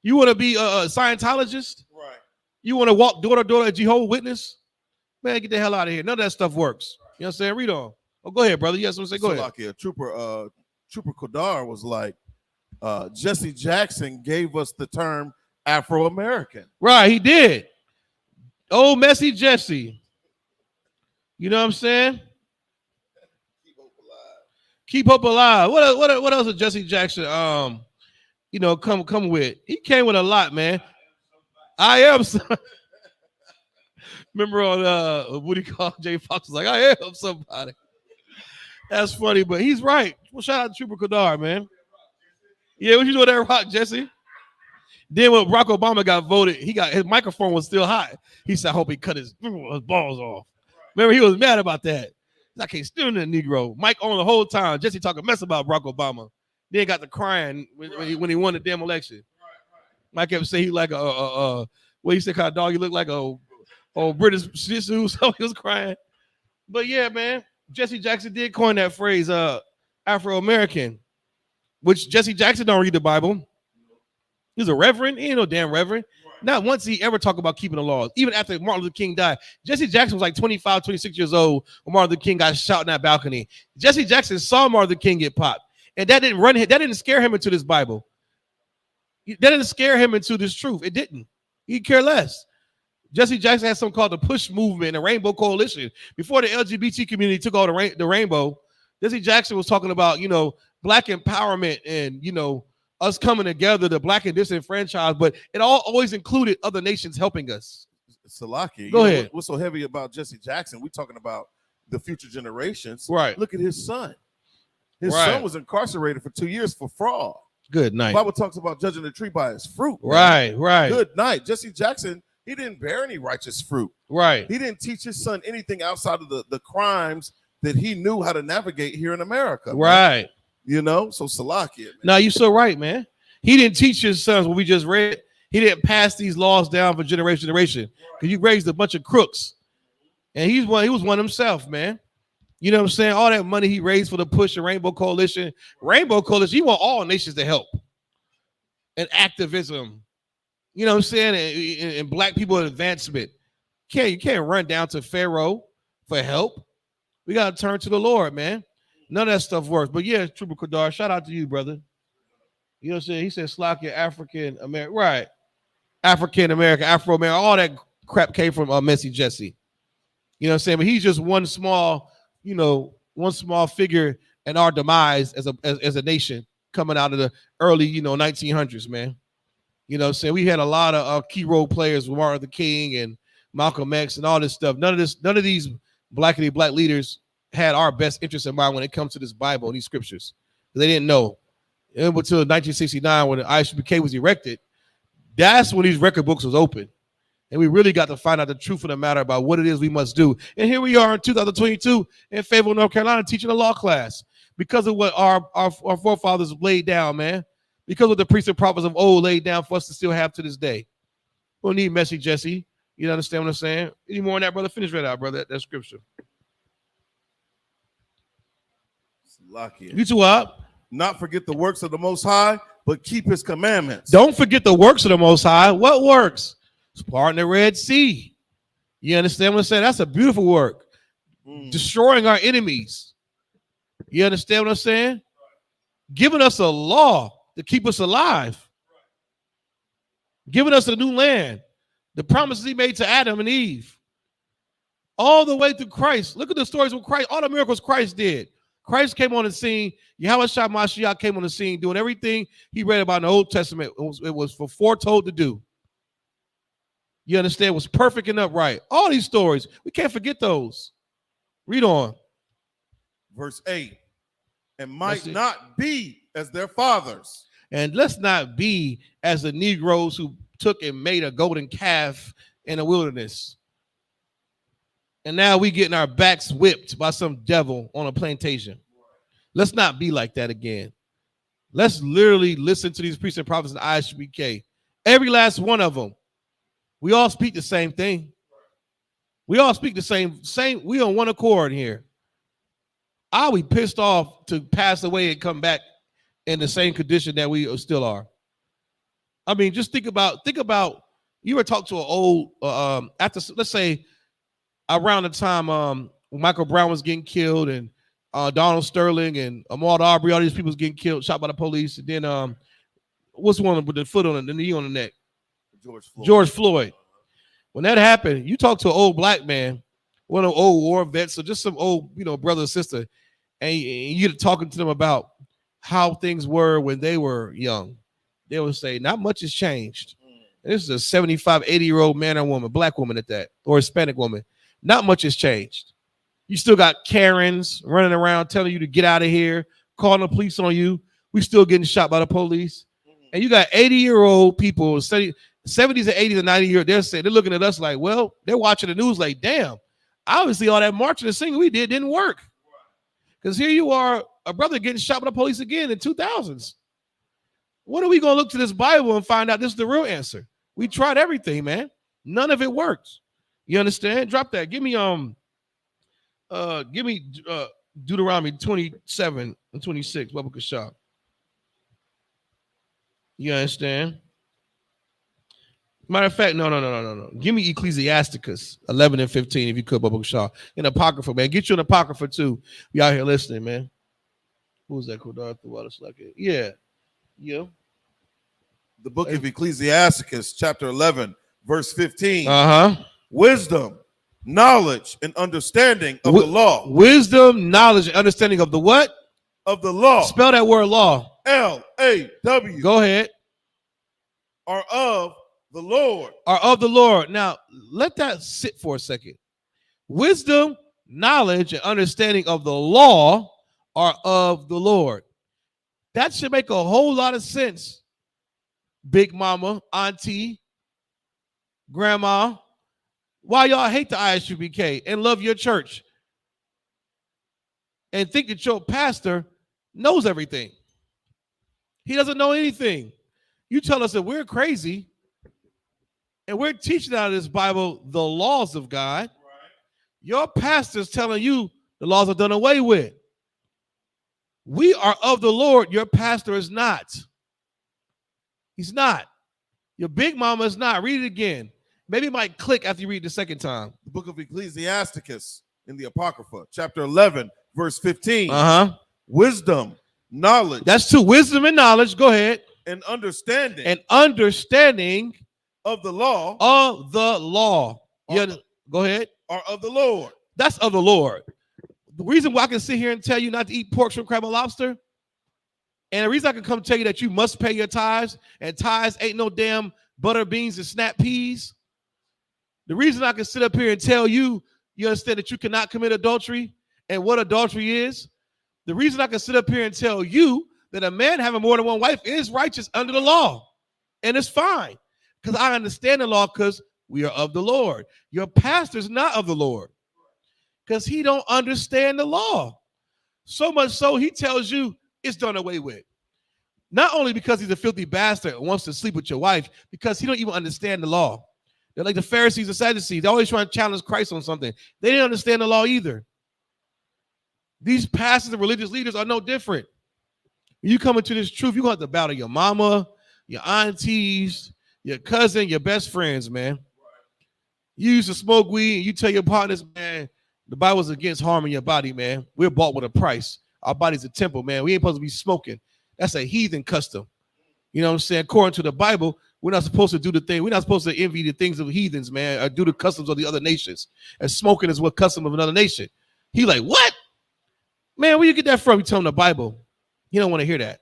You want to be a Scientologist? Right. You want to walk door to door at Jehovah's Witness? Man, get the hell out of here. None of that stuff works. You know what I'm saying? Read on. Oh, go ahead, brother. Yes, I'm saying. Go ahead. Trooper Kodar was like, Jesse Jackson gave us the term Afro-American. Right, he did. Oh, messy Jesse. You know what I'm saying? Keep hope alive. What else did Jesse Jackson come with? He came with a lot, man. I am remember on what he called Jay Fox was like, I am somebody. That's funny, but he's right. Well, shout out to Trooper Kodar, man. Yeah, what you doing that rock, Jesse? Then when Barack Obama got voted, his microphone was still hot. He said, I hope he cut his balls off. Remember, he was mad about that. I can't stand that Negro. Mike on the whole time. Jesse talking mess about Barack Obama. Then got to crying when he won the damn election. Mike kept saying he like a Well, he said, "Kind of dog, you look like a British Shih Tzu." So he was crying. But yeah, man, Jesse Jackson did coin that phrase, Afro-American, which Jesse Jackson don't read the Bible. He's a reverend. He ain't no damn reverend. Not once he ever talked about keeping the laws. Even after Martin Luther King died. Jesse Jackson was like 25, 26 years old when Martin Luther King got shot in that balcony. Jesse Jackson saw Martin Luther King get popped. And that didn't scare him into this Bible. That didn't scare him into this truth. It didn't. He'd care less. Jesse Jackson had something called the Push Movement, the Rainbow Coalition. Before the LGBT community took all the rainbow, Jesse Jackson was talking about, black empowerment and, us coming together, the black and disenfranchised, but it always included other nations helping us. Salaki, go ahead. What's so heavy about Jesse Jackson? We're talking about the future generations. Right. Look at his son. His son was incarcerated for 2 years for fraud. Good night. The Bible talks about judging the tree by its fruit. Right. Good night. Jesse Jackson, he didn't bear any righteous fruit. Right. He didn't teach his son anything outside of the crimes that he knew how to navigate here in America. Right. Man. So Salakia. No, you're so right, man. He didn't teach his sons what we just read. He didn't pass these laws down for generation to generation. Because you raised a bunch of crooks. And he was one himself, man. You know what I'm saying? All that money he raised for the Push and Rainbow Coalition. Rainbow Coalition, he want all nations to help. And activism. You know what I'm saying? And black people advancement. You can't run down to Pharaoh for help. We got to turn to the Lord, man. None of that stuff works. But yeah, Trooper Kadar, shout out to you, brother. You know what I'm saying? He said Slakia, African American. Right. African American, Afro-American, all that crap came from Messy Jesse. You know what I'm saying? But he's just one small figure in our demise as a nation coming out of the early, 1900s, man. You know what I'm saying? We had a lot of key role players with Martin Luther King and Malcolm X and all this stuff. None of these black leaders had our best interest in mind when it comes to this Bible and these scriptures. They didn't know. Until 1969, when the Isupk was erected, that's when these record books was open. And we really got to find out the truth of the matter about what it is we must do. And here we are in 2022 in Fayetteville, North Carolina, teaching a law class because of what our forefathers laid down, man. Because of what the priests and prophets of old laid down for us to still have to this day. We'll need Messy Jesse. You understand what I'm saying? Any more on that, brother? Finish right out, brother. That scripture. Lucky. You two up? Not forget the works of the Most High, but keep his commandments. Don't forget the works of the Most High. What works? It's parting the Red Sea. You understand what I'm saying? That's a beautiful work. Destroying our enemies. You understand what I'm saying? Giving us a law to keep us alive. Giving us a new land. The promises he made to Adam and Eve. All the way through Christ. Look at the stories of Christ. All the miracles Christ did. Christ came on the scene. Yahweh Shai Mashiach came on the scene doing everything he read about in the Old Testament. It was foretold to do. You understand? It was perfect and upright. All these stories. We can't forget those. Read on. Verse 8. And might not be as their fathers. And let's not be as the Negroes who took and made a golden calf in the wilderness. And now we getting our backs whipped by some devil on a plantation. Let's not be like that again. Let's literally listen to these priests and prophets in Isupk. Every last one of them. We all speak the same thing. We all speak the same. We on one accord here. I'll be pissed off to pass away and come back in the same condition that we still are. I mean, just think about you were talking to an old after, let's say, around the time Michael Brown was getting killed and Donald Sterling and Ahmaud Arbery, all these people was getting killed, shot by the police, and then what's one with the foot on the knee on the neck? George Floyd. When that happened, you talk to an old black man, one of the old war vets, or just some old, brother or sister, and you're talking to them about how things were when they were young. They would say, not much has changed. And this is a 75, 80-year-old man or woman, black woman at that, or Hispanic woman. Not much has changed. You still got Karens running around telling you to get out of here, calling the police on you. We still getting shot by the police. And you got 80-year-old people, 70s and 80s and 90-year-old, they're looking at us like, well, they're watching the news like, damn, obviously all that marching and singing we did didn't work. Because here you are, a brother getting shot by the police again in 2000s. When are we going to look to this Bible and find out this is the real answer? We tried everything, man. None of it works. You understand? Drop that. Give me Deuteronomy 27 and 26, Baba Kashab. You understand? Matter of fact, no. Give me Ecclesiasticus 11 and 15 if you could, Baba Kashab. In Apocrypha, man. Get you an Apocrypha too. You out here listening, man. Who's that? Yeah. Yeah. The book of Ecclesiasticus, chapter 11, verse 15. Uh-huh. Wisdom, knowledge, and understanding of the law. Wisdom, knowledge, and understanding of the what? Of the law. Spell that word law. L-A-W. Go ahead. Are of the Lord. Are of the Lord. Now, let that sit for a second. Wisdom, knowledge, and understanding of the law are of the Lord. That should make a whole lot of sense. Big mama, auntie, grandma, why y'all hate the ISUPK and love your church and think that your pastor knows everything? He doesn't know anything. You tell us that we're crazy and we're teaching out of this Bible the laws of God. Right. Your pastor's telling you the laws are done away with. We are of the Lord. Your pastor is not. He's not. Your big mama is not. Read it again. Maybe it might click after you read it the second time. The book of Ecclesiasticus in the Apocrypha, chapter 11, verse 15. Uh-huh. Wisdom, knowledge. That's two. Wisdom and knowledge. Go ahead. And understanding. And understanding of the law. Of the law. Go ahead. Are of the Lord. That's of the Lord. The reason why I can sit here and tell you not to eat pork, shrimp, crab, and lobster, and the reason I can come tell you that you must pay your tithes, and tithes ain't no damn butter beans and snap peas. The reason I can sit up here and tell you, you understand that you cannot commit adultery and what adultery is. The reason I can sit up here and tell you that a man having more than one wife is righteous under the law. And it's fine because I understand the law because we are of the Lord. Your pastor's not of the Lord because he don't understand the law. So much so he tells you it's done away with. Not only because he's a filthy bastard and wants to sleep with your wife, because he don't even understand the law. They're like the Pharisees and Sadducees. They're always trying to challenge Christ on something. They didn't understand the law either. These pastors and religious leaders are no different. When you come into this truth, you're going to have to bow to your mama, your aunties, your cousin, your best friends, man. You used to smoke weed and you tell your partners, man, the Bible's against harming your body, man. We're bought with a price. Our body's a temple, man. We ain't supposed to be smoking. That's a heathen custom. You know what I'm saying? According to the Bible, we're not supposed to do the thing. We're not supposed to envy the things of heathens, man, or do the customs of the other nations. And smoking is what custom of another nation. He like, what? Man, where you get that from? You tell him the Bible. He don't want to hear that.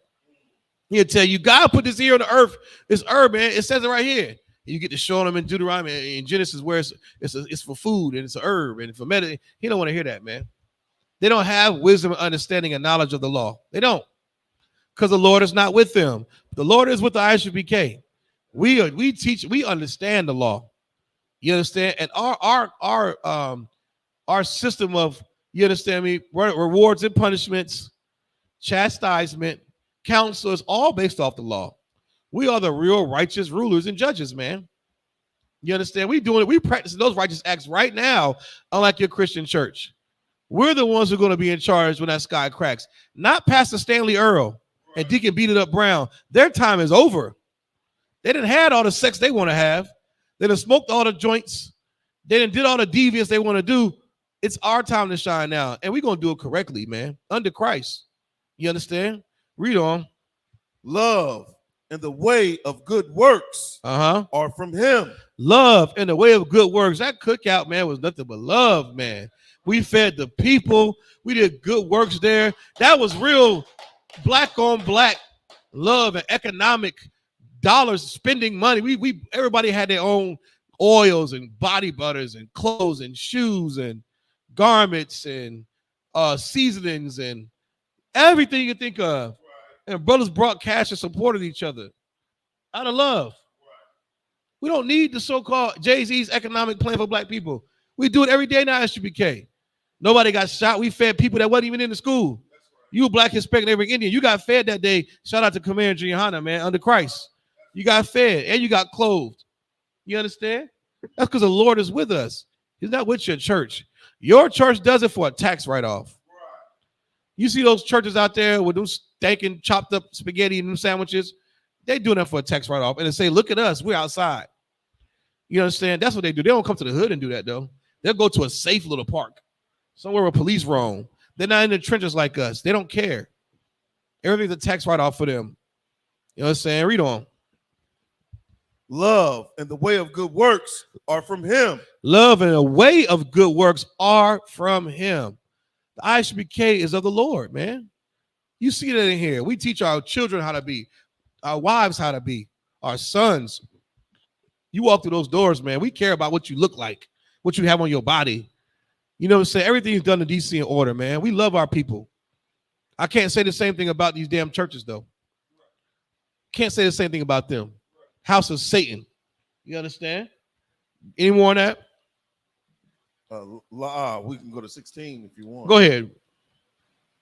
He'll tell you, God put this here on the earth. It's herb, man. It says it right here. You get to show him in Deuteronomy, in Genesis, where it's for food and it's an herb and for medicine. He don't want to hear that, man. They don't have wisdom, understanding, and knowledge of the law. They don't, because the Lord is not with them. The Lord is with the ISUPK. We teach, we understand the law. You understand? And our system of, you understand me, rewards and punishments, chastisement, counsel is all based off the law. We are the real righteous rulers and judges, man. You understand? We practicing those righteous acts right now, unlike your Christian church. We're the ones who are going to be in charge when that sky cracks. Not Pastor Stanley Earl and Deacon Beat It Up Brown. Their time is over. They didn't had all the sex they want to have. They done smoked all the joints. They done did all the deviance they want to do. It's our time to shine now. And we're going to do it correctly, man. Under Christ. You understand? Read on. Love and the way of good works are from him. Love and the way of good works. That cookout, man, was nothing but love, man. We fed the people. We did good works there. That was real black on black love and economic dollars, spending money. We everybody had their own oils and body butters and clothes and shoes and garments and seasonings and everything you can think of. And brothers brought cash and supported each other out of love. We don't need the so-called Jay-Z's economic plan for black people. We do it every day now at SUPK. Nobody got shot. We fed people that wasn't even in the school. You black, Hispanic, every Indian. You got fed that day. Shout out to Commander Gianna, man, under Christ. You got fed and you got clothed. You understand? That's because the Lord is with us. He's not with your church. Your church does it for a tax write-off. You see those churches out there with those stinking chopped up spaghetti and them sandwiches? They doing that for a tax write-off. And they say, look at us, we're outside. You understand? That's what they do. They don't come to the hood and do that, though. They'll go to a safe little park, somewhere where police roam. They're not in the trenches like us. They don't care. Everything's a tax write-off for them. You know what I'm saying? Read on. Love and the way of good works are from him. Love and the way of good works are from him. The Isupk is of the Lord, man. You see that in here. We teach our children how to be, our wives how to be, our sons. You walk through those doors, man. We care about what you look like, what you have on your body. You know what I'm saying? Everything's done in DC in order, man. We love our people. I can't say the same thing about these damn churches, though. Can't say the same thing about them. House of Satan. You understand? Any more on that? We can go to 16 if you want. Go ahead.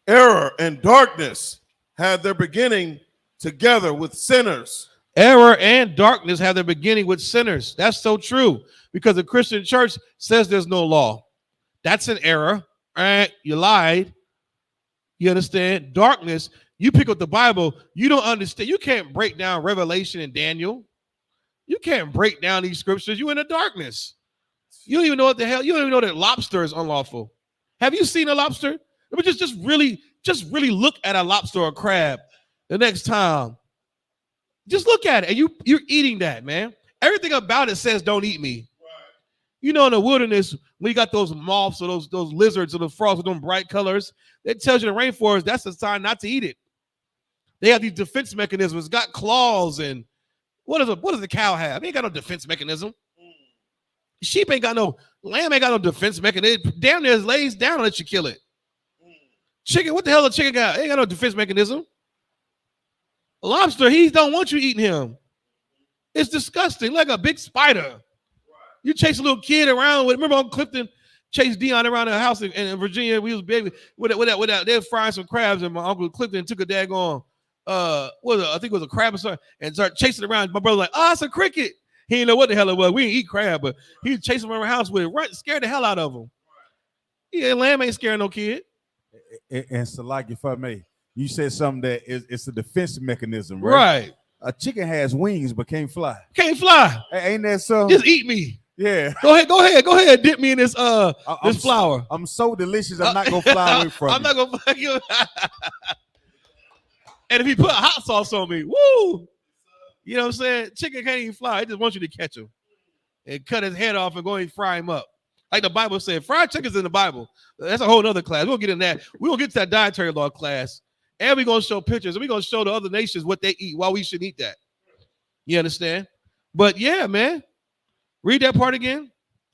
Error and darkness had their beginning together with sinners. Error and darkness have their beginning with sinners. That's so true, because the Christian church says there's no law. That's an error. All right, you lied. You understand? Darkness, you pick up the Bible, you don't understand. You can't break down Revelation and Daniel. You can't break down these scriptures. You're in the darkness. You don't even know what the hell. You don't even know that lobster is unlawful. Have you seen a lobster? Just really look at a lobster or a crab the next time. Just look at it, and you're eating that, man. Everything about it says don't eat me. Right. You know, in the wilderness, when you got those moths or those lizards or the frogs with them bright colors, it tells you in the rainforest that's a sign not to eat it. They have these defense mechanisms. It's got claws, and what does the cow have? It ain't got no defense mechanism. Sheep ain't got no, lamb ain't got no defense mechanism. It damn near lays down and let you kill it. Chicken, what the hell a chicken got? It ain't got no defense mechanism. A lobster, he don't want you eating him. It's disgusting, like a big spider. You chase a little kid around with, remember Uncle Clifton chased Dion around the house in Virginia. We was baby with that. They were frying some crabs, and my Uncle Clifton took a daggone, I think it was a crab or something, and started chasing around. My brother like, it's a cricket. He didn't know what the hell it was. We didn't eat crab, but he was chasing around the house with it, right, scared the hell out of him. Yeah, lamb ain't scaring no kid. And Salak, if I may, you said something that it's a defense mechanism, right? Right. A chicken has wings but can't fly. Can't fly. Ain't that so? Just eat me. Yeah. Go ahead. Dip me in this this flour. I'm so delicious. I'm not gonna fly away from I'm not gonna fly you. And if he put hot sauce on me, woo! You know what I'm saying? Chicken can't even fly. It just wants you to catch him and cut his head off and go and fry him up. Like the Bible said, fried chicken's in the Bible. That's a whole other class. We'll get in that. We're going to get to that dietary law class. And we're going to show pictures. And we're going to show the other nations what they eat, why we should eat that. You understand? But yeah, man. Read that part again.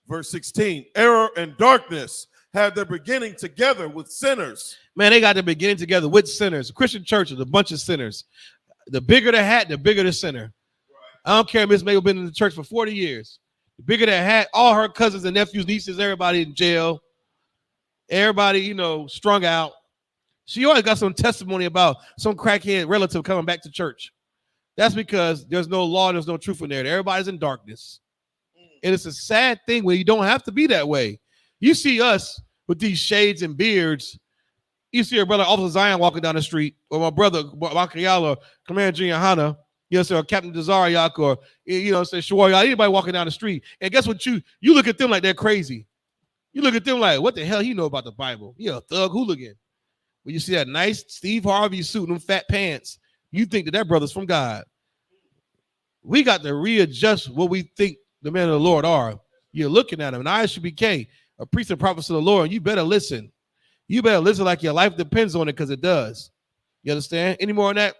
Verse 16. Error and darkness had their beginning together with sinners. Man, they got their beginning together with sinners. The Christian church is a bunch of sinners. The bigger the hat, the bigger the sinner. Right. I don't care if Miss May have been in the church for 40 years. The bigger the hat, all her cousins and nephews, nieces, everybody in jail. Everybody, strung out. She always got some testimony about some crackhead relative coming back to church. That's because there's no law, there's no truth in there. Everybody's in darkness. And it's a sad thing when you don't have to be that way. You see us with these shades and beards. You see your brother Officer Zion walking down the street, or my brother Makayala, Commander Junior Hanna, or Captain Desariak, or Shawarya, anybody walking down the street. And guess what? You look at them like they're crazy. You look at them like, what the hell he know about the Bible? You're a thug hooligan. When you see that nice Steve Harvey suit and them fat pants, you think that brother's from God. We got to readjust what we think the men of the Lord are. You're looking at him, and Isupk, a priest and prophet to the Lord. You better listen. You better listen like your life depends on it, because it does. You understand? Any more on that?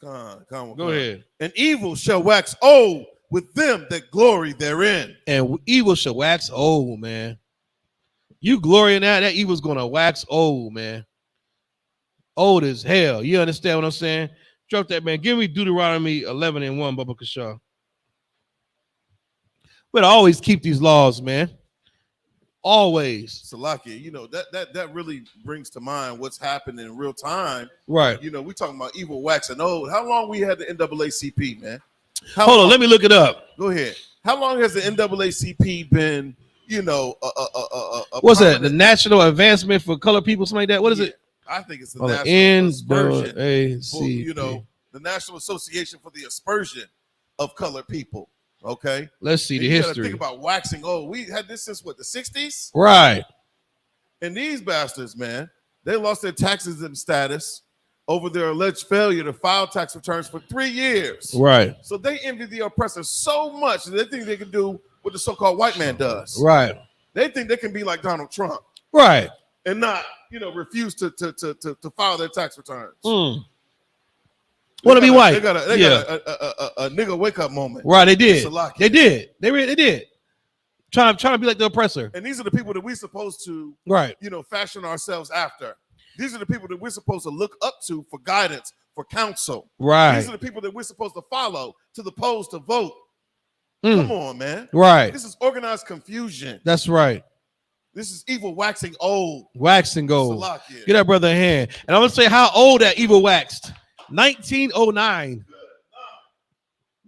Go ahead. And evil shall wax old with them that glory therein. And evil shall wax old, man. You glory in that evil's going to wax old, man. Old as hell. You understand what I'm saying? Drop that, man. Give me Deuteronomy 11:1, Bubba Kashaw. But always keep these laws, man. Always. Salakia, that really brings to mind what's happening in real time. Right. We talking about evil waxing old. How long we had the NAACP, man? Hold on, let me look it up. Go ahead. How long has the NAACP been, what's that? The National Advancement for Colored People, something like that? What is it? I think it's the National Aspersion. NAACP. The National Association for the Aspersion of Colored People. Okay. Let's see the history. Think about waxing old. We had this since what, the 60s? Right. And these bastards, man, they lost their tax exempt status over their alleged failure to file tax returns for 3 years. Right. So they envy the oppressor so much that they think they can do what the so-called white man does. Right. They think they can be like Donald Trump. Right. And not, refuse to file their tax returns. Want to be white. They got a nigga wake up moment. Right, they did. They did. They did. Trying to be like the oppressor. And these are the people that we're supposed to, fashion ourselves after. These are the people that we're supposed to look up to for guidance, for counsel. Right. These are the people that we're supposed to follow to the polls to vote. Come on, man. Right. This is organized confusion. That's right. This is evil waxing old. Waxing gold. Get that brother a hand. And I'm going to say how old that evil waxed. 1909.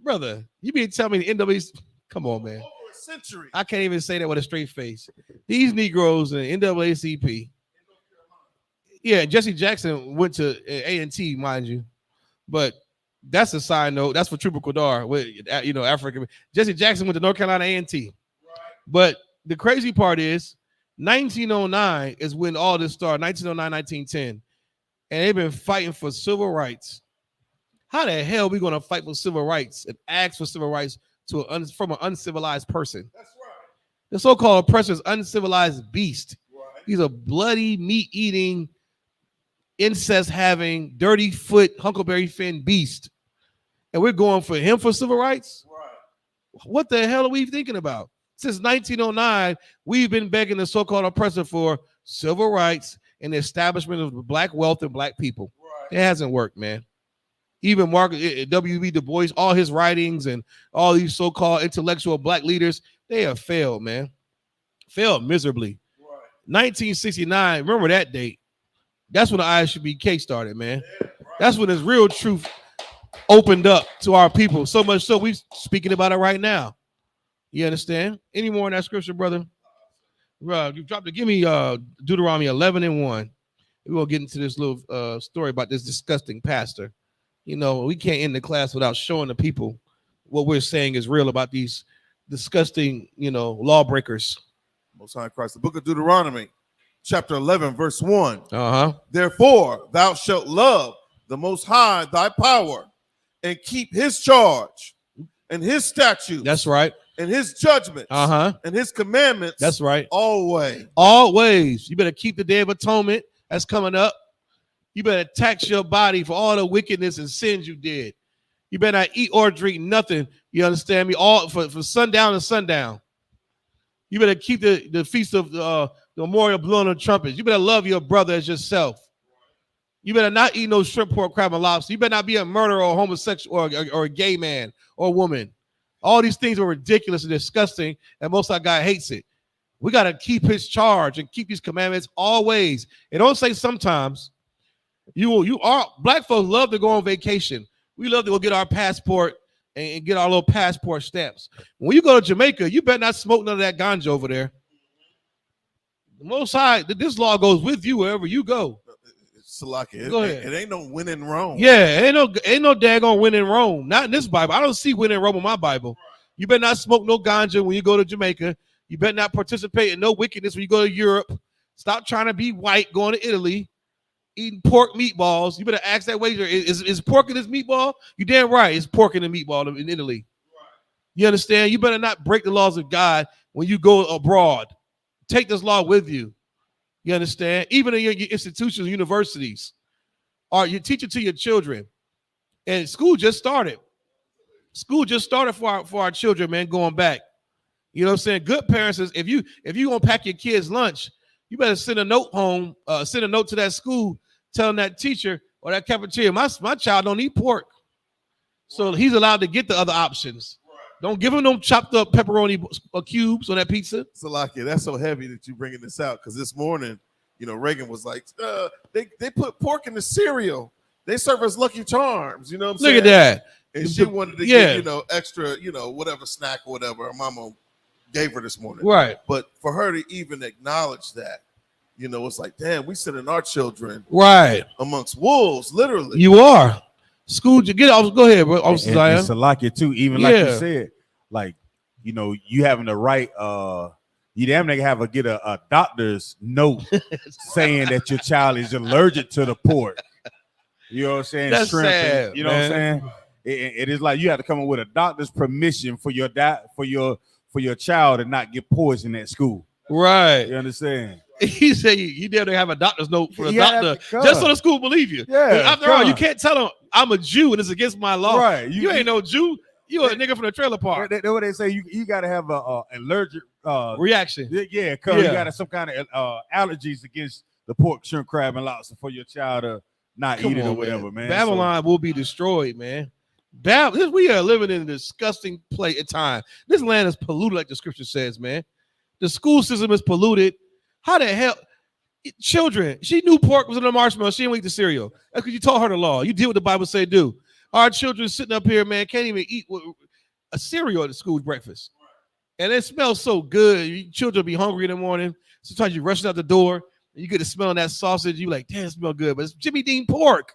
Brother, you mean tell me the NAACP? Come on, man. Over a century. I can't even say that with a straight face. These Negroes in the NAACP. Yeah, Jesse Jackson went to A&T, mind you. But that's a side note. That's for Trooper Kodar with African. Jesse Jackson went to North Carolina A&T. Right. But the crazy part is 1909 is when all this started. 1909, 1910. And they've been fighting for civil rights. How the hell are we going to fight for civil rights and ask for civil rights from an uncivilized person? That's right. The so-called oppressor is uncivilized beast. Right. He's a bloody, meat-eating, incest-having, dirty foot, huckleberry fin beast. And we're going for him for civil rights? Right. What the hell are we thinking about? Since 1909, we've been begging the so-called oppressor for civil rights and the establishment of black wealth and black people. Right. It hasn't worked, man. Even W.B. Du Bois, all his writings and all these so-called intellectual black leaders, they have failed, man. Failed miserably. Right. 1969, remember that date. That's when the ISUPK started, man. Yeah, right. That's when his real truth opened up to our people. So much so we're speaking about it right now. You understand? Any more in that scripture, brother? You dropped it. Give me Deuteronomy 11:1. We're going to get into this little story about this disgusting pastor. We can't end the class without showing the people what we're saying is real about these disgusting, lawbreakers. Most High Christ, the book of Deuteronomy, chapter 11, verse 1. Therefore, thou shalt love the Most High thy power and keep his charge and his statutes. That's right. And his judgments and his commandments. That's right. Always. Always. You better keep the Day of Atonement that's coming up. You better tax your body for all the wickedness and sins you did. You better not eat or drink nothing. You understand me? All for sundown to sundown. You better keep the feast of the memorial blowing of trumpets. You better love your brother as yourself. You better not eat no shrimp, pork, crab, and lobster. You better not be a murderer or homosexual or a gay man or woman. All these things are ridiculous and disgusting, and most of our God hates it. We got to keep his charge and keep these commandments always. And don't say sometimes. Black folks love to go on vacation. We love to go get our passport and get our little passport stamps. When you go to Jamaica, you better not smoke none of that ganja over there. The Most High, this law goes with you wherever you go. Salaki, go ahead. It ain't no win in Rome. Yeah, ain't no daggone win in Rome. Not in this Bible. I don't see win in Rome in my Bible. You better not smoke no ganja when you go to Jamaica. You better not participate in no wickedness when you go to Europe. Stop trying to be white going to Italy, eating pork meatballs. You better ask that waiter, is pork in this meatball? You damn right, it's pork in the meatball in Italy. Right. You understand? You better not break the laws of God when you go abroad. Take this law with you. You understand? Even in your institutions, universities, or you teach it to your children. And school just started. School just started for our children, man, going back. You know what I'm saying? Good parents is if you gonna pack your kids' lunch, you better send a note home, send a note to that school telling that teacher or that cafeteria, my child don't eat pork. So he's allowed to get the other options. Don't give him no chopped up pepperoni cubes on that pizza. Salaki, that's so heavy that you're bringing this out because this morning, Reagan was like, they put pork in the cereal. They serve us Lucky Charms. You know what I'm saying? Look at that. And she wanted to get, extra, whatever snack or whatever her mama gave her this morning. Right. But for her to even acknowledge that, it's like, damn, we sending our children amongst wolves, literally. You are. School, get off. Go ahead, bro. And Salakia too, even like you said, like, you having the right, you damn near get a doctor's note saying that your child is allergic to the pork. You know what I'm saying? That's shrimp, sad, you know what I'm saying? It is like you have to come up with a doctor's permission for your child to not get poisoned at school. Right. You understand? He said you dare to have a doctor's note for a doctor just so the school believe you. Yeah. After all, you can't tell them I'm a Jew and it's against my law. Right. You ain't no Jew. You a nigga from the trailer park. That's what they say. You got to have a allergic reaction. Yeah, because you got some kind of allergies against the pork, shrimp, crab, and lobster for your child to not eat it or whatever, man. Babylon will be destroyed, man. We are living in a disgusting place at time. This land is polluted, like the scripture says, man. The school system is polluted. How the hell? Children, she knew pork was in the marshmallow. She didn't eat the cereal. That's because you taught her the law. You did what the Bible say do. Our children sitting up here, man, can't even eat a cereal at the school breakfast. And it smells so good. Your children be hungry in the morning. Sometimes you rush out the door and you get the smell of that sausage. You like, damn, it smells good. But it's Jimmy Dean pork.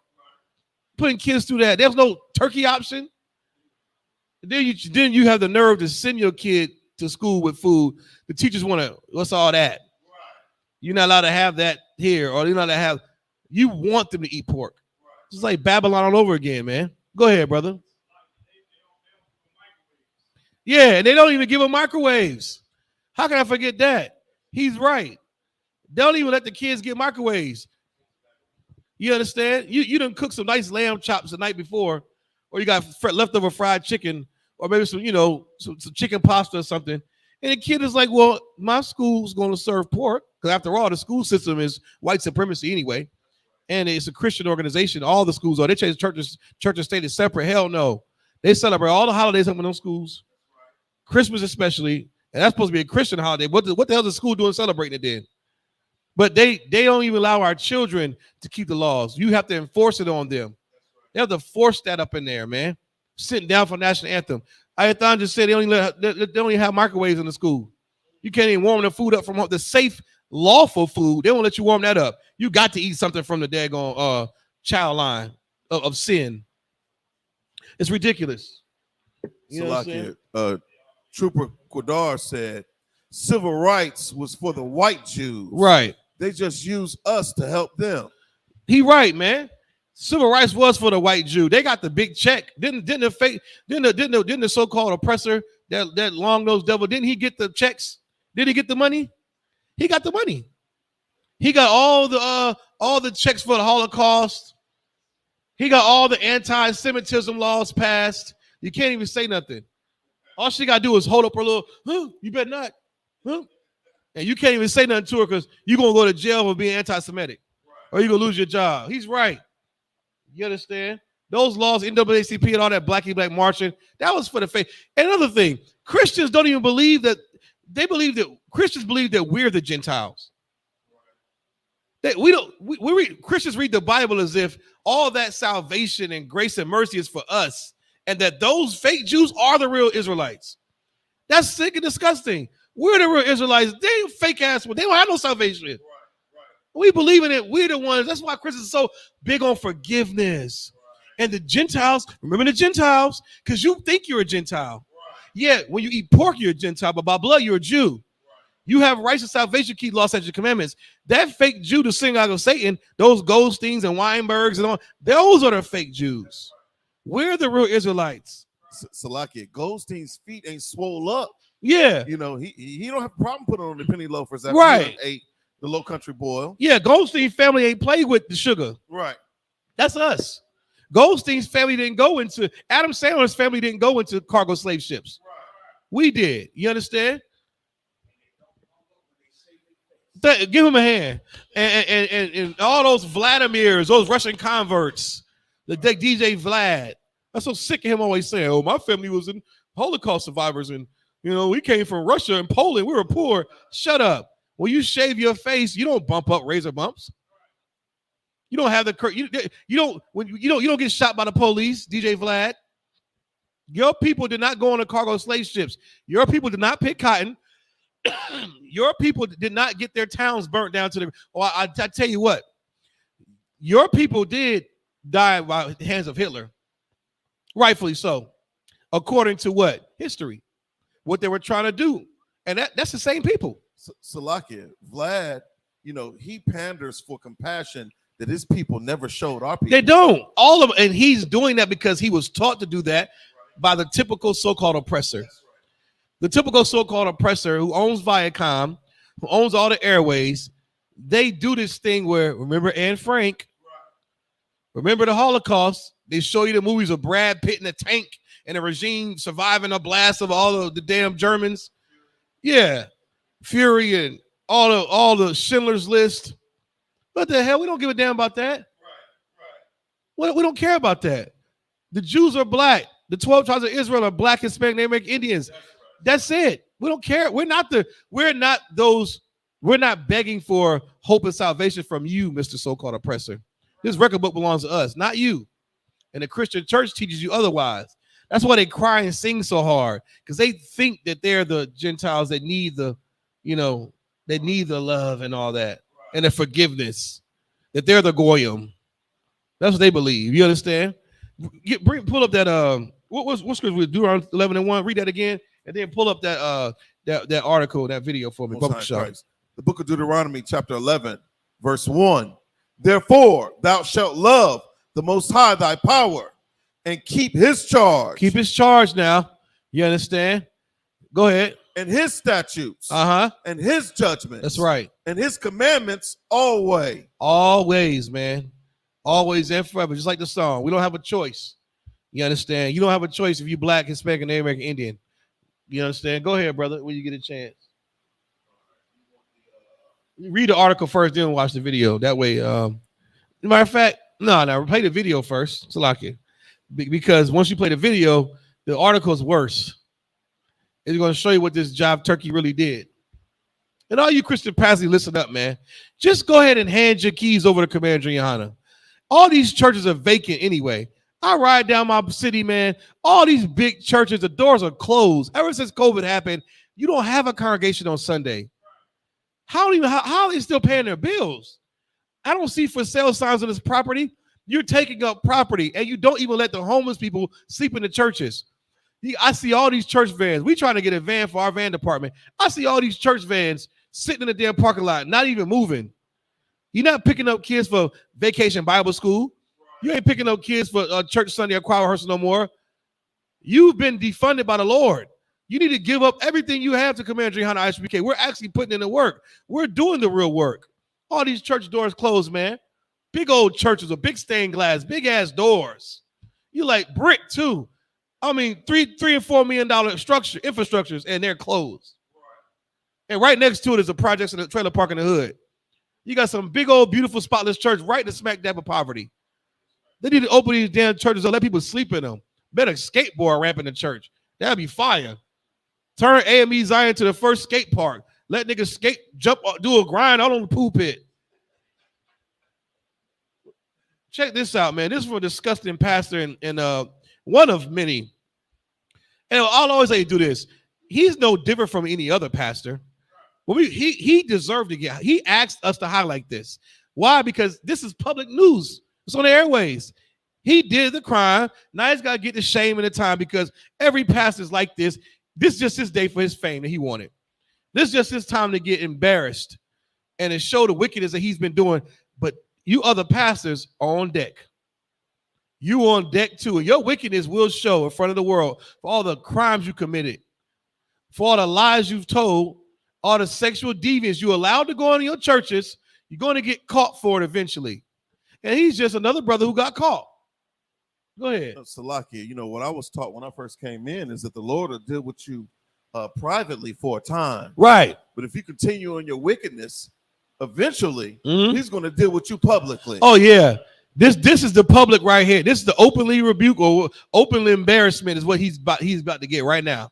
Putting kids through that. There's no turkey option. And then you have the nerve to send your kid to school with food. The teachers want to, what's all that? You're not allowed to have that here, or you're not allowed to have, you want them to eat pork. It's like Babylon all over again, man. Go ahead, brother. Yeah, and they don't even give them microwaves. How can I forget that? He's right. They don't even let the kids get microwaves. You understand? You done cook some nice lamb chops the night before, or you got leftover fried chicken, or maybe some chicken pasta or something. And the kid is like, well, my school's going to serve pork. Because after all, the school system is white supremacy anyway. And it's a Christian organization. All the schools are. They change church and state is separate. Hell no. They celebrate all the holidays up in those schools. Christmas especially. And that's supposed to be a Christian holiday. What the hell is the school doing celebrating it then? But they don't even allow our children to keep the laws. You have to enforce it on them. They have to force that up in there, man. Sitting down for national anthem. Ayathan just said they only have microwaves in the school. You can't even warm the food up from the safe, lawful food. They won't let you warm that up. You got to eat something from the daggone child line of sin. It's ridiculous. You know what I'm saying? Trooper Quadar said civil rights was for the white Jews. Right. They just use us to help them. He right, man. Civil rights was for the white Jew. They got the big check. Didn't the so-called oppressor, that long-nosed devil, didn't he get the checks? Did he get the money? He got the money. He got all the checks for the Holocaust. He got all the anti-Semitism laws passed. You can't even say nothing. All she got to do is hold up her little, you better not. And you can't even say nothing to her because you're going to go to jail for being anti-Semitic. Or you're going to lose your job. He's right. You understand? Those laws, NAACP and all that blacky black marching, that was for the faith. And another thing, Christians don't even believe that. Christians believe that we're the Gentiles. That Christians read the Bible as if all that salvation and grace and mercy is for us, and that those fake Jews are the real Israelites. That's sick and disgusting. We're the real Israelites. They fake ass. They don't have no salvation. Right. We believe in it. We're the ones. That's why Christians are so big on forgiveness. Right. And the Gentiles, remember the Gentiles, because you think you're a Gentile. Right. Yeah, when you eat pork, you're a Gentile, but by blood, you're a Jew. Right. You have rights of salvation, keep law, statutes, commandments. That fake Jew, the synagogue of Satan, those Goldsteins and Weinbergs and all, those are the fake Jews. We're the real Israelites. Salakia, Goldstein's feet ain't swole up. Yeah. You know, he don't have a problem putting on the penny loafers after right. he ate the Low Country boil. Yeah, Goldstein family ain't played with the sugar. Right. That's us. Goldstein's family didn't go into, Adam Sandler's family didn't go into cargo slave ships. Right. We did. You understand? Give him a hand. And all those Vladimirs, those Russian converts, the DJ Vlad. I'm so sick of him always saying, oh, my family was in Holocaust survivors and, you know, we came from Russia and Poland. We were poor. Shut up. When you shave your face, you don't bump up razor bumps. You don't have the you don't get shot by the police, DJ Vlad. Your people did not go on the cargo slave ships. Your people did not pick cotton. Your people did not get their towns burnt down to the. Well, I tell you what, your people did die by the hands of Hitler, rightfully so, according to what history, what they were trying to do, and that's the same people. Salakia, Vlad, he panders for compassion that his people never showed our people. They don't. All of, and he's doing that because he was taught to do that by the typical so-called oppressor. The typical so-called oppressor who owns Viacom, who owns all the airways, they do this thing where, remember Anne Frank? Remember the Holocaust? They show you the movies of Brad Pitt in a tank and the regime surviving a blast of all of the damn Germans. Yeah. Fury and all the Schindler's List. What the hell? We don't give a damn about that. Right. We don't care about that. The Jews are black. The 12 tribes of Israel are black, Hispanic, Native American Indians. That's it. We don't care. We're not begging for hope and salvation from you, Mr. So-called oppressor. This record book belongs to us, not you. And the Christian church teaches you otherwise. That's why they cry and sing so hard, because they think that they're the Gentiles that need the, they need the love and all that, and the forgiveness, that they're the Goyim. That's what they believe. You understand? Pull up that what scripture we do around 11:1. Read that again, and then pull up that article, that video for me. The book of Deuteronomy, chapter 11, verse 1. Therefore, thou shalt love the Most High thy power, and keep his charge. Keep his charge now. You understand? Go ahead. And his statutes. And his judgments. That's right. And his commandments always. Always, man. Always and forever. Just like the song. We don't have a choice. You understand? You don't have a choice if you're black, Hispanic, Native American, Indian. You understand? Go ahead, brother, when you get a chance. Read the article first, then watch the video. That way, matter of fact, no, play the video first. Salaki. Because once you play the video, the article is worse. It's going to show you what this jive turkey really did. And all you Christian pastors, listen up, man. Just go ahead and hand your keys over to Commander Johanna. All these churches are vacant anyway. I ride down my city, man. All these big churches, the doors are closed. Ever since COVID happened, you don't have a congregation on Sunday. How are they still paying their bills? I don't see for sale signs on this property. You're taking up property, and you don't even let the homeless people sleep in the churches. I see all these church vans. We trying to get a van for our van department. I see all these church vans sitting in the damn parking lot, not even moving. You're not picking up kids for vacation Bible school. You ain't picking up kids for church Sunday or choir rehearsal no more. You've been defunded by the Lord. You need to give up everything you have to Commander Johanna Isupk. We're actually putting in the work. We're doing the real work. All these church doors closed, man. Big old churches with big stained glass, big ass doors. You like brick too. I mean, $3 and $4 million infrastructures, and they're closed. And right next to it is a project in a trailer park in the hood. You got some big old beautiful spotless church right in the smack dab of poverty. They need to open these damn churches and let people sleep in them. Better skateboard ramp in the church. That'd be fire. Turn AME Zion to the first skate park. Let niggas skate, jump, do a grind out on the pool pit. Check this out, man. This is for a disgusting pastor and one of many. And I'll always say do this. He's no different from any other pastor. Well, he deserved to get. He asked us to highlight this. Why? Because this is public news. It's on the airways. He did the crime. Now he's got to get the shame and the time because every pastor's like this. This is just his day for his fame that he wanted. This is just his time to get embarrassed and to show the wickedness that he's been doing. But you other pastors are on deck. You on deck too. And your wickedness will show in front of the world for all the crimes you committed, for all the lies you've told, all the sexual deviance you allowed to go into your churches. You're going to get caught for it eventually. And he's just another brother who got caught. Go ahead. Salakia, what I was taught when I first came in is that the Lord will deal with you privately for a time. Right. But if you continue on your wickedness, eventually he's going to deal with you publicly. Oh, yeah. This is the public right here. This is the openly rebuke or openly embarrassment is what he's about to get right now.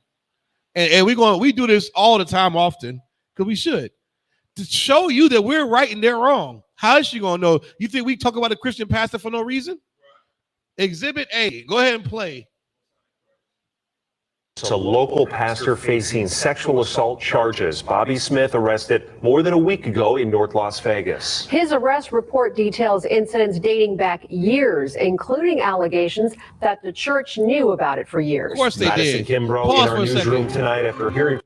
And we do this all the time often because we should. To show you that we're right and they're wrong. How is she going to know? You think we talk about a Christian pastor for no reason? Exhibit A. Go ahead and play. A local pastor facing sexual assault charges. Bobby Smith arrested more than a week ago in North Las Vegas. His arrest report details incidents dating back years, including allegations that the church knew about it for years. Of course they Madison did. Kimbrough Pause in our for a newsroom second. tonight after hearing.